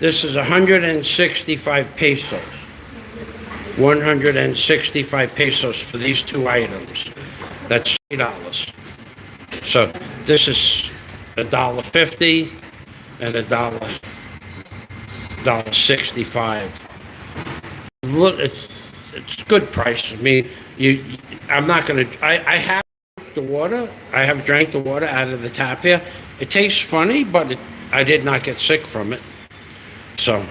this is 165 pesos. 165 pesos for these two items. That's $3. So this is $1.50 and $1.65. Look, it's good price. I mean, I'm not gonna. I have the water. I have drank the water out of the tap here. It tastes funny, but I did not get sick from it. So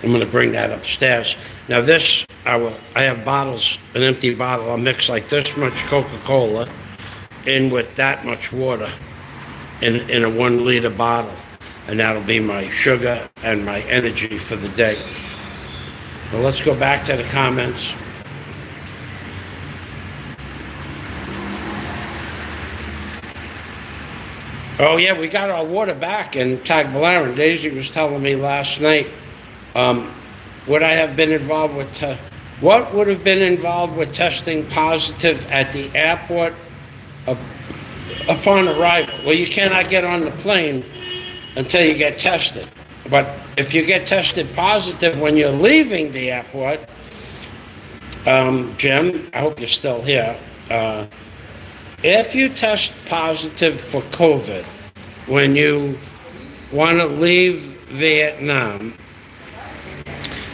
I'm gonna bring that upstairs. Now this, I have bottles, an empty bottle. I'll mix like this much Coca-Cola in with that much water in a 1 liter bottle, and that'll be my sugar and my energy for the day. Well, let's go back to the comments. Oh yeah, we got our water back in Tagbilaran. Daisy was telling me last night, would I have been involved with, what would have been involved with testing positive at the airport upon arrival? Well, you cannot get on the plane until you get tested. But if you get tested positive when you're leaving the airport, Jim, I hope you're still here. If you test positive for COVID when you want to leave Vietnam,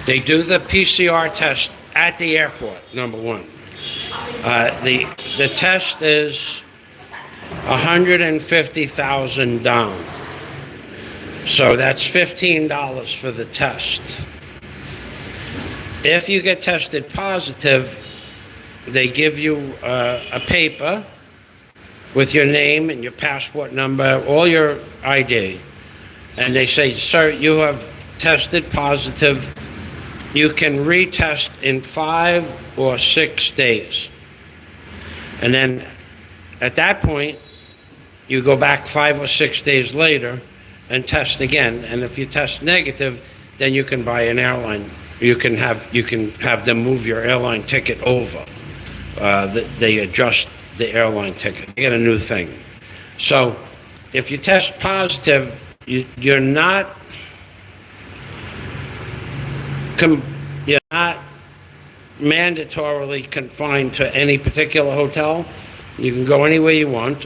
they do the PCR test at the airport, number one. The test is 150,000 dong. So that's $15 for the test. If you get tested positive, they give you a paper with your name and your passport number, all your ID. And they say, sir, you have tested positive. You can retest in 5 or 6 days. And then at that point, you go back 5 or 6 days later and test again. And if you test negative, then you can buy an airline. You can have them move your airline ticket over. They adjust the airline ticket. You get a new thing. So if you test positive, you're not mandatorily confined to any particular hotel. You can go anywhere you want,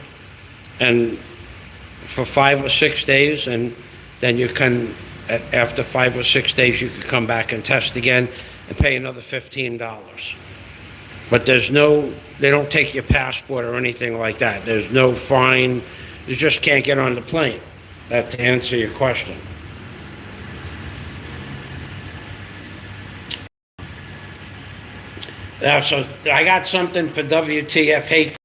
and for 5 or 6 days, and then you can, after 5 or 6 days, you can come back and test again and pay another $15. But they don't take your passport or anything like that. There's no fine. You just can't get on the plane. That to answer your question. So I got something for WTF hate.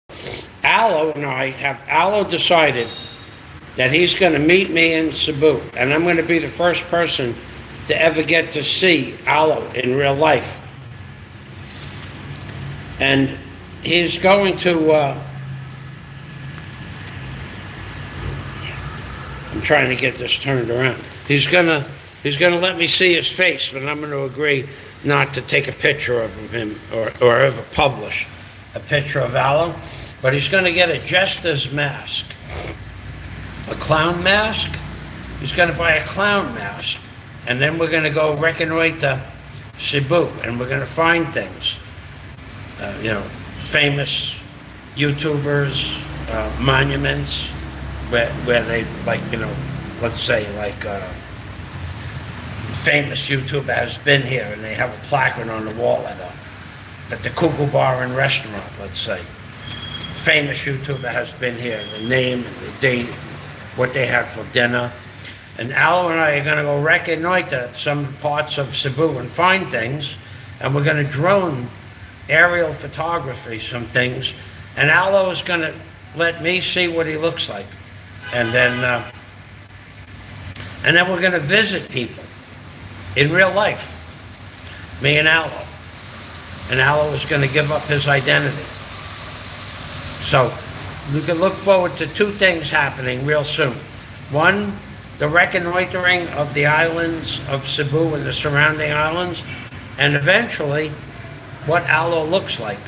Allo decided that he's going to meet me in Cebu, and I'm going to be the first person to ever get to see Allo in real life. And he's going to, I'm trying to get this turned around. He's gonna let me see his face, but I'm gonna agree not to take a picture of him or ever publish a picture of Allo. But he's gonna get a jester's mask, a clown mask. He's gonna buy a clown mask, and then we're gonna go reconnoiter Cebu, and we're gonna find things. Famous YouTubers, monuments, where they, like, let's say, like, famous YouTuber has been here, and they have a placard on the wall at the Cuckoo Bar and Restaurant, let's say. Famous YouTuber has been here, the name and the date, what they had for dinner. And Allo and I are gonna go reconnoiter some parts of Cebu and find things, and we're gonna drone aerial photography some things, and Allo is gonna let me see what he looks like. And then we're gonna visit people in real life, me and Allo. And Allo is gonna give up his identity. So we can look forward to two things happening real soon. One, the reconnoitering of the islands of Cebu and the surrounding islands, and eventually what Allo looks like,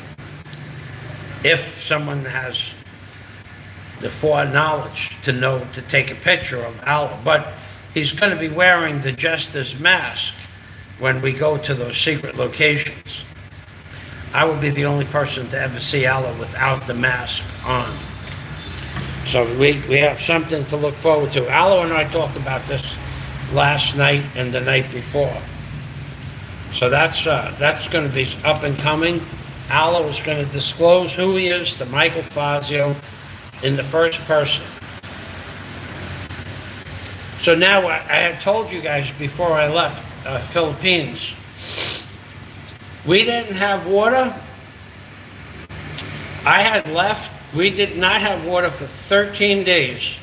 if someone has the foreknowledge to know to take a picture of Allo. But he's going to be wearing the jester's mask when we go to those secret locations. I will be the only person to ever see Allo without the mask on. So we have something to look forward to. Allo and I talked about this last night and the night before. So that's going to be up and coming. Allo is going to disclose who he is to Michael Fazio in the first person. So now I had told you guys before I left Philippines, we didn't have water. I had left. We did not have water for 13 days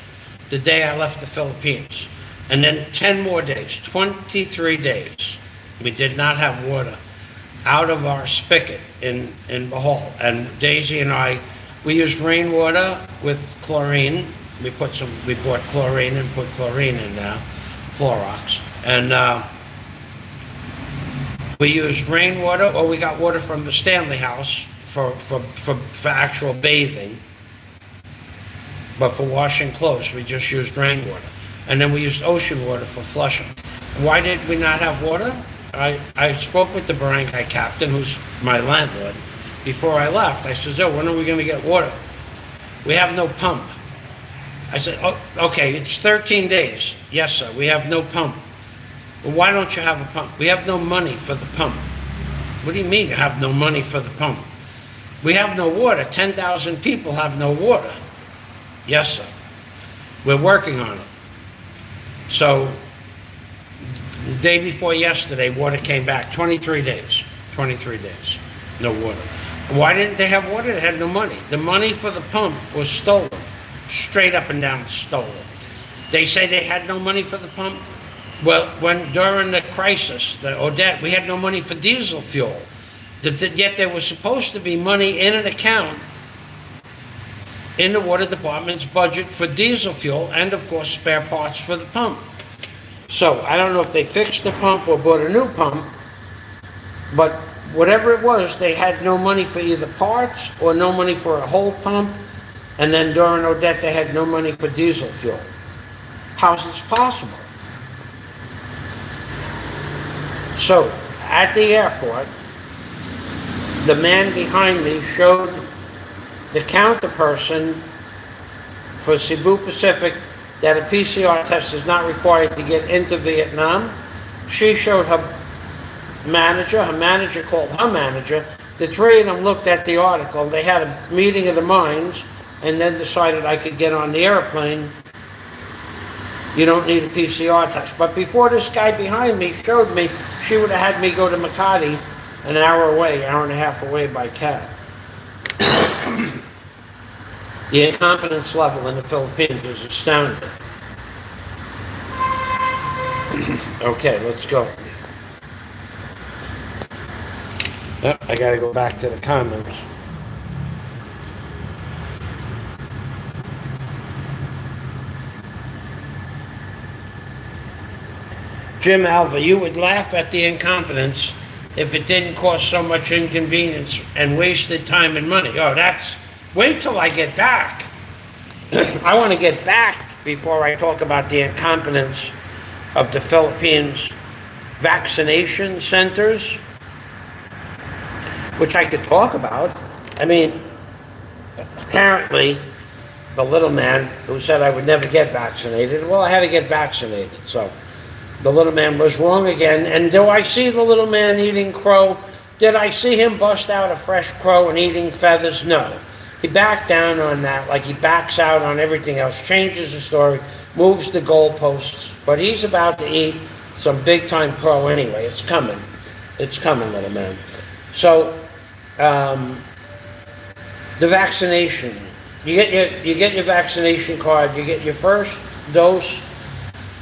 the day I left the Philippines. And then 10 more days, 23 days. We did not have water out of our spigot in Bohol. And Daisy and I, we used rainwater with chlorine. We bought chlorine and put chlorine in now, Clorox. And we used rainwater, or we got water from the Stanley House for actual bathing. But for washing clothes, we just used rainwater. And then we used ocean water for flushing. Why did we not have water? I spoke with the barangay captain, who's my landlord, before I left. I said, "Oh, when are we going to get water?" "We have no pump." I said, "Oh, okay, it's 13 days. Yes, sir, we have no pump." "Well, why don't you have a pump?" "We have no money for the pump." "What do you mean you have no money for the pump?" "We have no water. 10,000 people have no water." "Yes, sir. We're working on it." So the day before yesterday, water came back. 23 days. 23 days. No water. Why didn't they have water? They had no money. The money for the pump was stolen. Straight up and down stolen. They say they had no money for the pump. Well, during the crisis, the Odette, we had no money for diesel fuel. Yet there was supposed to be money in an account in the water department's budget for diesel fuel and, of course, spare parts for the pump. So I don't know if they fixed the pump or bought a new pump, but whatever it was, they had no money for either parts or no money for a whole pump. And then during Odette, they had no money for diesel fuel. How is this possible? So at the airport, the man behind me showed the counter person for Cebu Pacific that a PCR test is not required to get into Vietnam. She showed her manager called her manager. The three of them looked at the article. They had a meeting of the minds and then decided I could get on the airplane. You don't need a PCR test. But before this guy behind me showed me, she would have had me go to Makati an hour away, hour and a half away by cab. The incompetence level in the Philippines is astounding. Okay, let's go. Oh, I gotta go back to the comments. Jim Alva, you would laugh at the incompetence if it didn't cause so much inconvenience and wasted time and money. Oh, wait till I get back. I want to get back before I talk about the incompetence of the Philippines vaccination centers, which I could talk about. I mean, apparently, the little man who said I would never get vaccinated, well, I had to get vaccinated, so the little man was wrong again. And do I see the little man eating crow? Did I see him bust out a fresh crow and eating feathers? No. He backed down on that, like he backs out on everything else, changes the story, moves the goalposts, but he's about to eat some big-time crow anyway. It's coming. It's coming, little man. So, the vaccination. You get your vaccination card. You get your first dose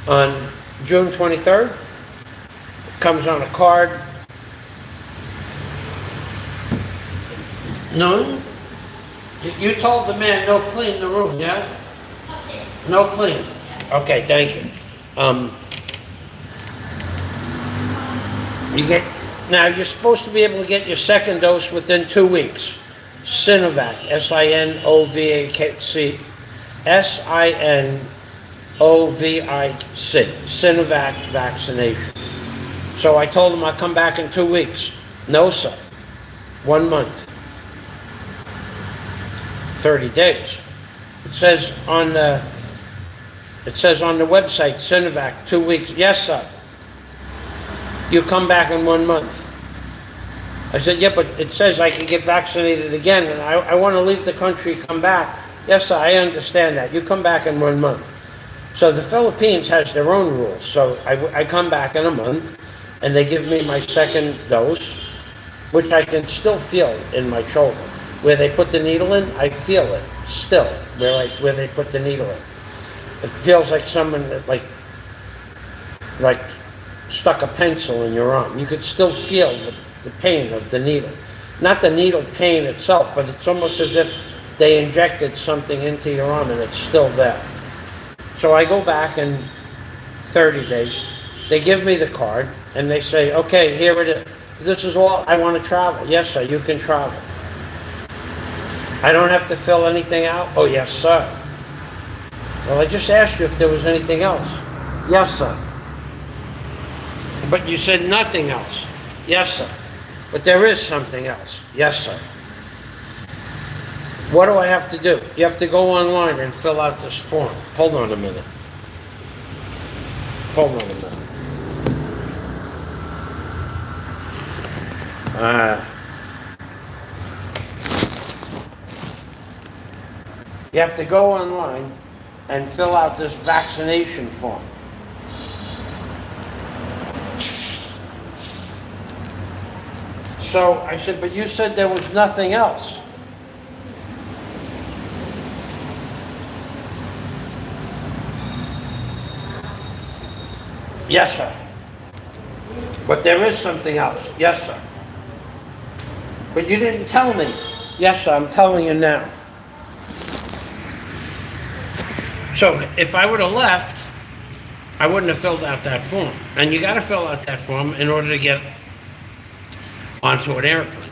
on June 23rd. It comes on a card. No? You told the man no clean the room, yeah? No clean. Okay, thank you. Now you're supposed to be able to get your second dose within 2 weeks. Sinovac, Sinovac, Sinovac, Sinovac vaccination. So I told him I'd come back in 2 weeks. No, sir. 1 month. 30 days. It says on the website, Sinovac, 2 weeks. Yes, sir. You come back in 1 month. I said, yeah, but it says I can get vaccinated again, and I want to leave the country, come back. Yes, sir, I understand that. You come back in 1 month. So the Philippines has their own rules. So I come back in a month, and they give me my second dose, which I can still feel in my shoulder. Where they put the needle in, I feel it still, where they put the needle in. It feels like someone like stuck a pencil in your arm. You could still feel the pain of the needle. Not the needle pain itself, but it's almost as if they injected something into your arm and it's still there. So I go back in 30 days. They give me the card and they say, okay, here it is. This is all, I want to travel. Yes, sir, you can travel. I don't have to fill anything out? Oh, yes, sir. Well, I just asked you if there was anything else. Yes, sir. But you said nothing else. Yes, sir. But there is something else. Yes, sir. What do I have to do? You have to go online and fill out this form. Hold on a minute. Hold on a minute. You have to go online and fill out this vaccination form. So I said, but you said there was nothing else. Yes, sir. But there is something else. Yes, sir. But you didn't tell me. Yes, sir, I'm telling you now. So if I would have left, I wouldn't have filled out that form. And you got to fill out that form in order to get onto an airplane.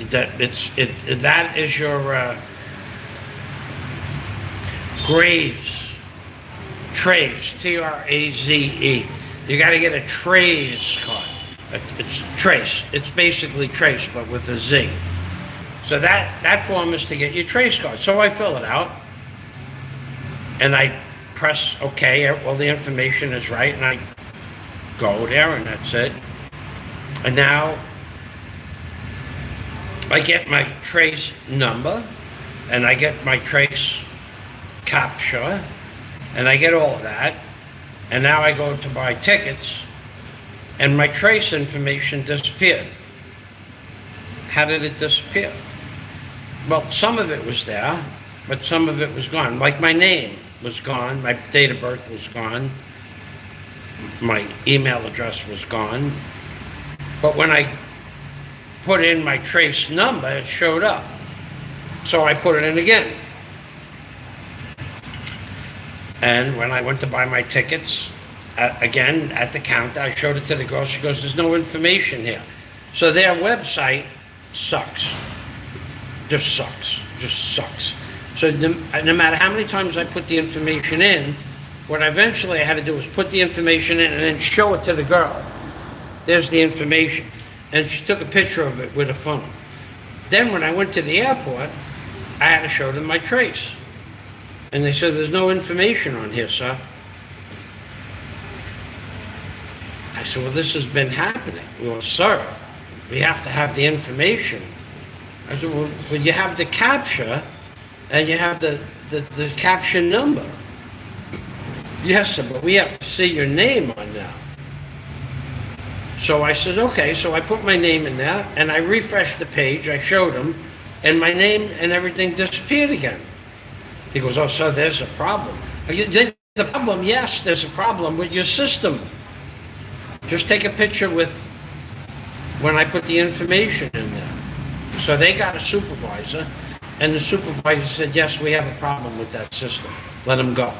That is your grades, trays, T-R-A-Z-E. You got to get a trays card. It's trace. It's basically trace, but with a Z. So that form is to get your trace card. So I fill it out, and I press OK. All the information is right, and I go there, and that's it. And now I get my trace number, and I get my trace captcha, and I get all of that. And now I go to buy tickets, and my trace information disappeared. how did it disappear? Well, some of it was there, but some of it was gone. Like my name was gone, my date of birth was gone, my email address was gone. But when I put in my trace number, it showed up. So I put it in again. And when I went to buy my tickets, again, at the counter, I showed it to the girl. She goes, there's no information here. So their website sucks. Just sucks. So no matter how many times I put the information in, what eventually I had to do was put the information in and then show it to the girl. There's the information. And she took a picture of it with a phone. Then when I went to the airport, I had to show them my trace. And they said, there's no information on here, sir. I said, well, this has been happening. Well, sir, we have to have the information. I said, well, you have the captcha and you have the caption number. Yes, sir, but we have to see your name on there. So I said, okay, so I put my name in there and I refreshed the page, I showed him, and my name and everything disappeared again. He goes, oh, so there's a problem. The problem, yes, there's a problem with your system. Just take a picture with when I put the information in there. So they got a supervisor, and the supervisor said, yes, we have a problem with that system. Let them go.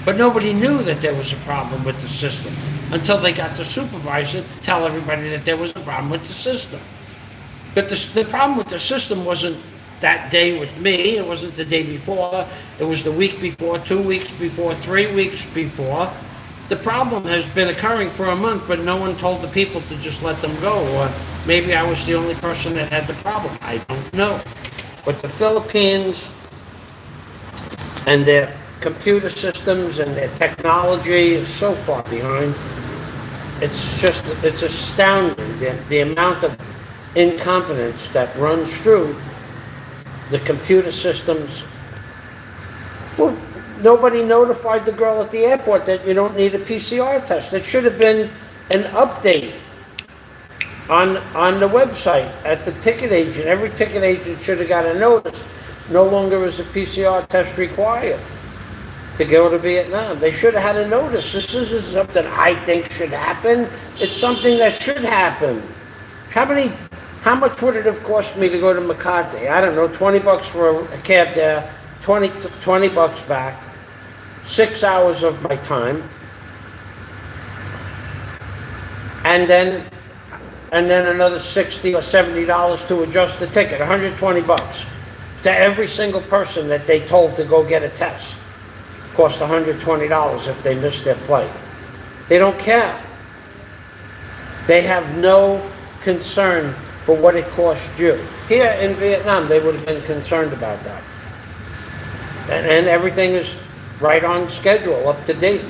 But nobody knew that there was a problem with the system until they got the supervisor to tell everybody that there was a problem with the system. But the problem with the system wasn't that day with me, it wasn't the day before, it was the week before, 2 weeks before, 3 weeks before. The problem has been occurring for a month, but no one told the people to just let them go, or maybe I was the only person that had the problem. I don't know. But the Philippines and their computer systems and their technology is so far behind. It's astounding, the amount of incompetence that runs through the computer systems. Well, nobody notified the girl at the airport that you don't need a PCR test. It should have been an update on the website at the ticket agent. Every ticket agent should have got a notice. No longer is a PCR test required to go to Vietnam. They should have had a notice. This isn't something I think should happen. It's something that should happen. How much would it have cost me to go to Makati? I don't know, 20 bucks for a cab there, 20 bucks back, 6 hours of my time, and then another $60 or $70 to adjust the ticket, 120 bucks. To every single person that they told to go get a test, cost $120 if they missed their flight. They don't care. They have no concern for what it cost you. Here in Vietnam, they would have been concerned about that. And everything is right on schedule, up to date.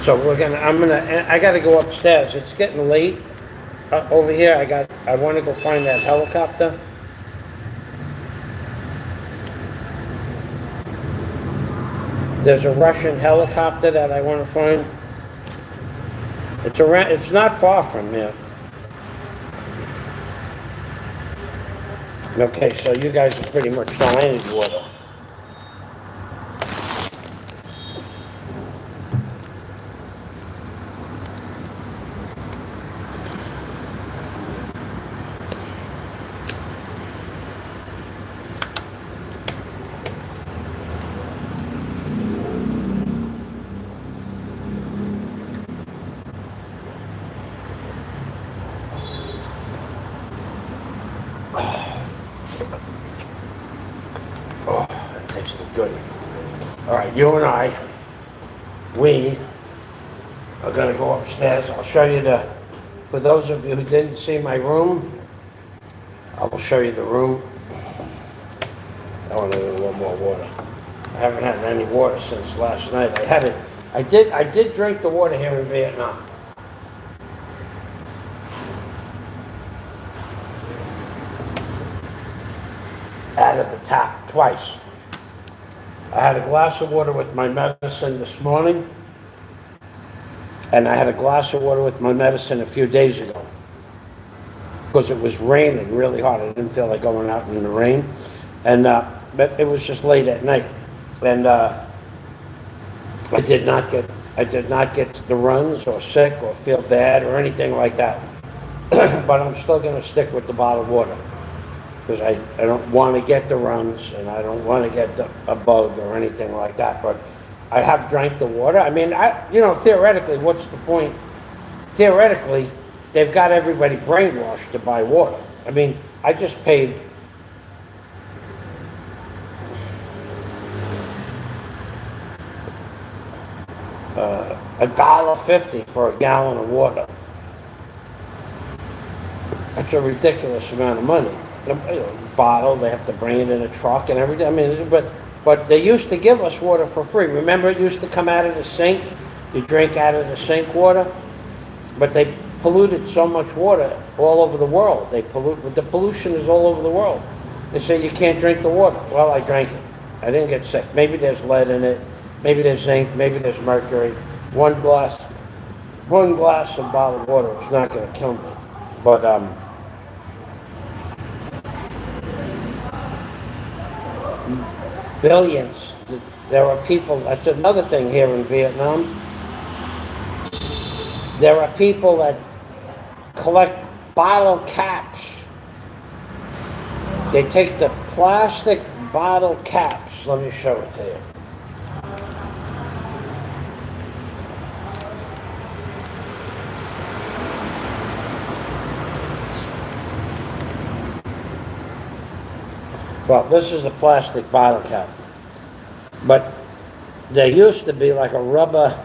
So I gotta go upstairs. It's getting late. Over here, I want to go find that helicopter. There's a Russian helicopter that I want to find. It's not far from here. Okay, so you guys are pretty much done. I need water. Oh, that tasted good. All right, you and we are going to go upstairs. I'll show you for those of you who didn't see my room, I will show you the room. I want a little more water. I haven't had any water since last night. I did drink the water here in Vietnam. Out of the tap twice. I had a glass of water with my medicine this morning, And I had a glass of water with my medicine a few days ago because it was raining really hard. I didn't feel like going out in the rain. And but it was just late at night. And I did not get the runs or sick or feel bad or anything like that. But I'm still going to stick with the bottled water because I don't want to get the runs and I don't want to get a bug or anything like that. But I have drank the water. I mean, theoretically, what's the point? Theoretically, they've got everybody brainwashed to buy water. I mean, I just paid $1.50 for a gallon of water. That's a ridiculous amount of money. The bottle, they have to bring it in a truck and everything. I mean, but they used to give us water for free. Remember, it used to come out of the sink. You drink out of the sink water. But they polluted so much water all over the world. The pollution is all over the world. They say you can't drink the water. Well, I drank it. I didn't get sick. Maybe there's lead in it. Maybe there's zinc. Maybe there's mercury. One glass of bottled water is not going to kill me. But billions. There are people. That's another thing here in Vietnam. There are people that collect bottle caps. They take the plastic bottle caps. Let me show it to you. Well, this is a plastic bottle cap. But there used to be like a rubber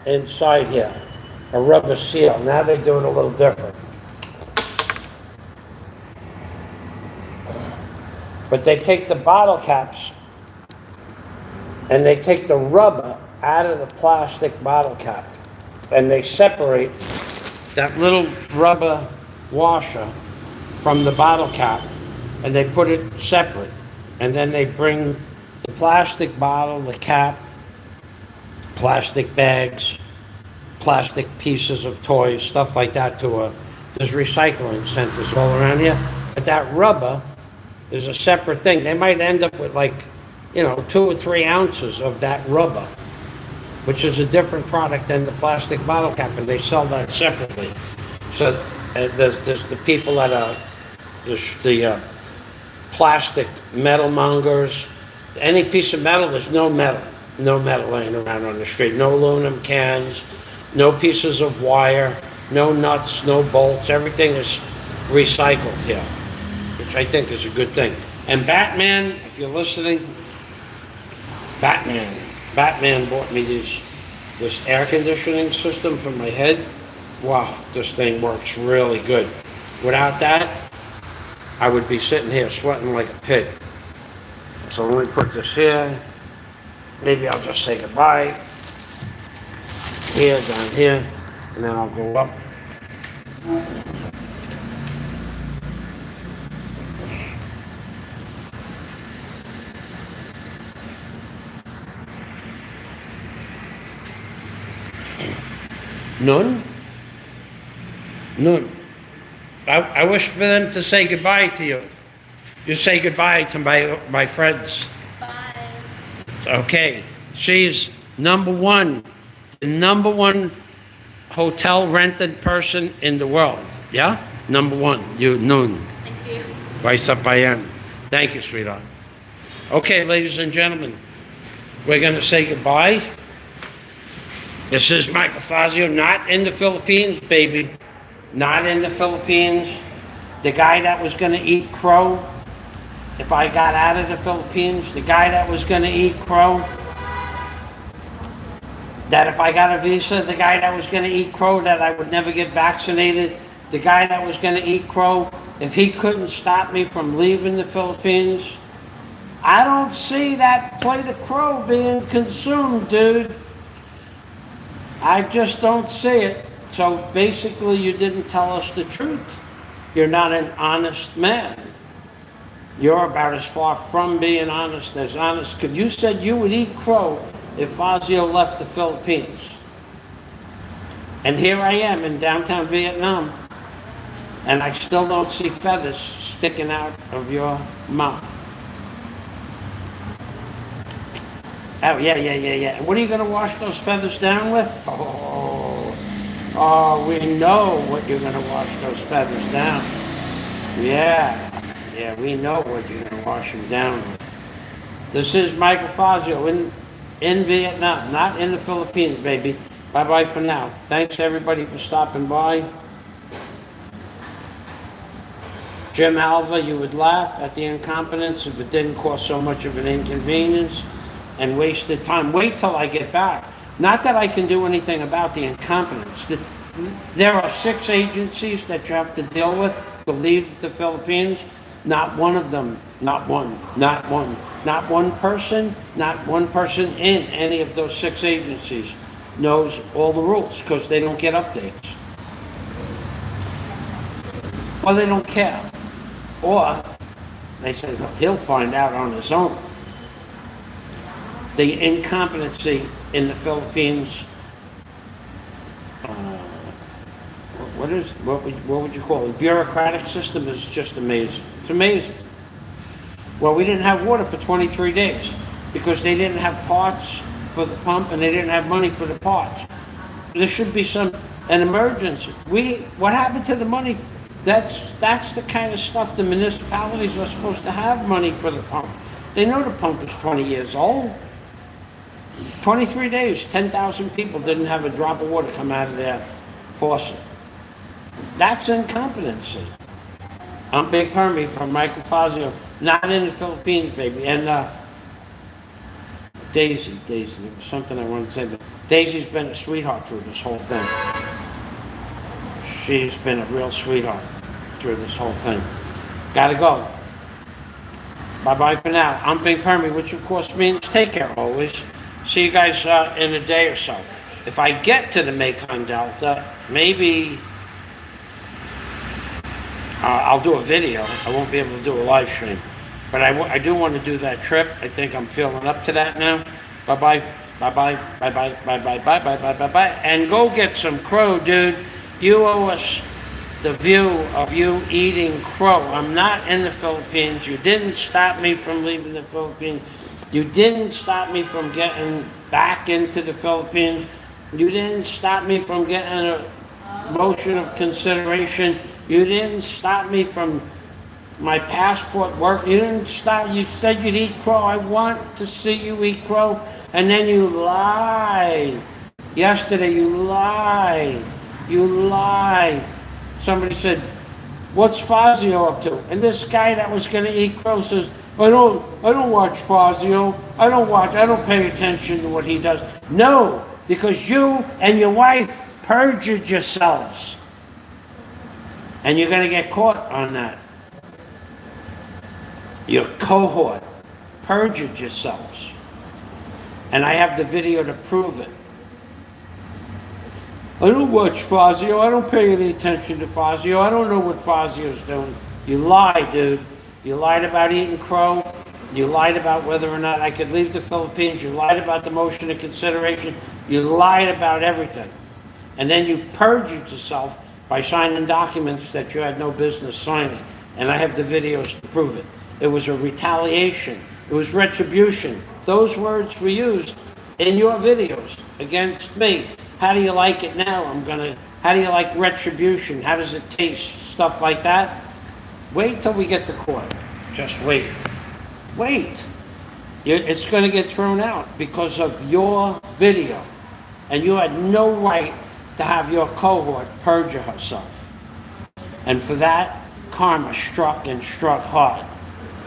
inside here, a rubber seal. Now they do it a little different. But they take the bottle caps and they take the rubber out of the plastic bottle cap and they separate that little rubber washer from the bottle cap and they put it separate. And then they bring the plastic bottle, the cap, plastic bags, plastic pieces of toys, stuff like that there's recycling centers all around here. But that rubber is a separate thing. They might end up with 2 or 3 ounces of that rubber, which is a different product than the plastic bottle cap, and they sell that separately. So there's the people that are, the plastic metal mongers. Any piece of metal, there's no metal laying around on the street. No aluminum cans, no pieces of wire, no nuts, no bolts. Everything is recycled here, which I think is a good thing. And Batman, if you're listening, Batman bought me this air conditioning system for my head. Wow, this thing works really good. Without that, I would be sitting here sweating like a pig. So let me put this here. Maybe I'll just say goodbye. Here, down here, and then I'll go up. None? I wish for them to say goodbye to you. You say goodbye to my friends. Bye. Okay. She's the number one hotel rented person in the world. Yeah? Number one. You, Noon. Thank you. Vice up I am. Thank you, sweetheart. Okay, ladies and gentlemen. We're going to say goodbye. This is Michael Fazio, not in the Philippines, baby. Not in the Philippines. The guy that was going to eat crow, if I got out of the Philippines, the guy that was going to eat crow, that if I got a visa, the guy that was going to eat crow, that I would never get vaccinated, the guy that was going to eat crow, if he couldn't stop me from leaving the Philippines, I don't see that plate of crow being consumed, dude. I just don't see it. So basically, you didn't tell us the truth. You're not an honest man. You're about as far from being honest as honest. You said you would eat crow if Fazio left the Philippines. And here I am in downtown Vietnam, and I still don't see feathers sticking out of your mouth. Oh, yeah. What are you going to wash those feathers down with? Oh, we know what you're going to wash those feathers down. Yeah, we know what you're going to wash them down with. This is Michael Fazio in Vietnam, not in the Philippines, baby. Bye-bye for now. Thanks, everybody, for stopping by. Jim Alva, you would laugh at the incompetence if it didn't cause so much of an inconvenience and wasted time. Wait till I get back. Not that I can do anything about the incompetence. There are 6 agencies that you have to deal with to leave the Philippines. Not one of them, not one person in any of those 6 agencies knows all the rules because they don't get updates. Or they don't care. Or they say, well, he'll find out on his own. The incompetency in the Philippines, what would you call it? The bureaucratic system is just amazing. It's amazing. Well, we didn't have water for 23 days because they didn't have parts for the pump and they didn't have money for the parts. There should be an emergency. What happened to the money? That's the kind of stuff the municipalities are supposed to have money for the pump. They know the pump is 20 years old. 23 days, 10,000 people didn't have a drop of water come out of their faucet. That's incompetency. I'm Big Permy from Michael Fazio, not in the Philippines, baby. And Daisy, there was something I wanted to say, but Daisy's been a sweetheart through this whole thing. She's been a real sweetheart through this whole thing. Gotta go. Bye-bye for now. I'm Big Permy, which of course means take care always. See you guys in a day or so. If I get to the Mekong Delta, maybe I'll do a video. I won't be able to do a live stream. But I do want to do that trip. I think I'm feeling up to that now. Bye-bye, bye-bye, bye-bye, bye-bye, bye-bye, bye-bye, bye. And go get some crow, dude. You owe us the view of you eating crow. I'm not in the Philippines. You didn't stop me from leaving the Philippines. You didn't stop me from getting back into the Philippines. You didn't stop me from getting a motion of consideration. You didn't stop me from my passport work. You didn't stop. You said you'd eat crow. I want to see you eat crow. And then you lied. Yesterday you lied. You lied. Somebody said, what's Fazio up to? And this guy that was going to eat crow says, I don't watch Fazio. I don't pay attention to what he does. No, because you and your wife perjured yourselves. And you're going to get caught on that. Your cohort perjured yourselves. And I have the video to prove it. I don't watch Fazio. I don't pay any attention to Fazio. I don't know what Fazio's doing. You lied, dude. You lied about eating crow. You lied about whether or not I could leave the Philippines. You lied about the motion of consideration. You lied about everything. And then you perjured yourself by signing documents that you had no business signing. And I have the videos to prove it. It was a retaliation. It was retribution. Those words were used in your videos against me. How do you like it now? How do you like retribution? How does it taste? Stuff like that. Wait till we get to court. Just wait. Wait. It's going to get thrown out because of your video. And you had no right to have your cohort perjure herself. And for that, karma struck and struck hard.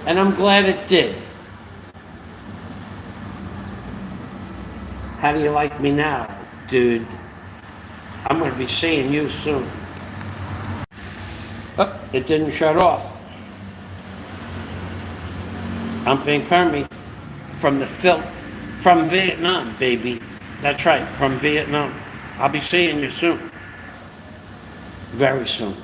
And I'm glad it did. How do you like me now, dude? I'm going to be seeing you soon. Oh, it didn't shut off. I'm Big Permy from Vietnam, baby. That's right, from Vietnam. I'll be seeing you soon. Very soon.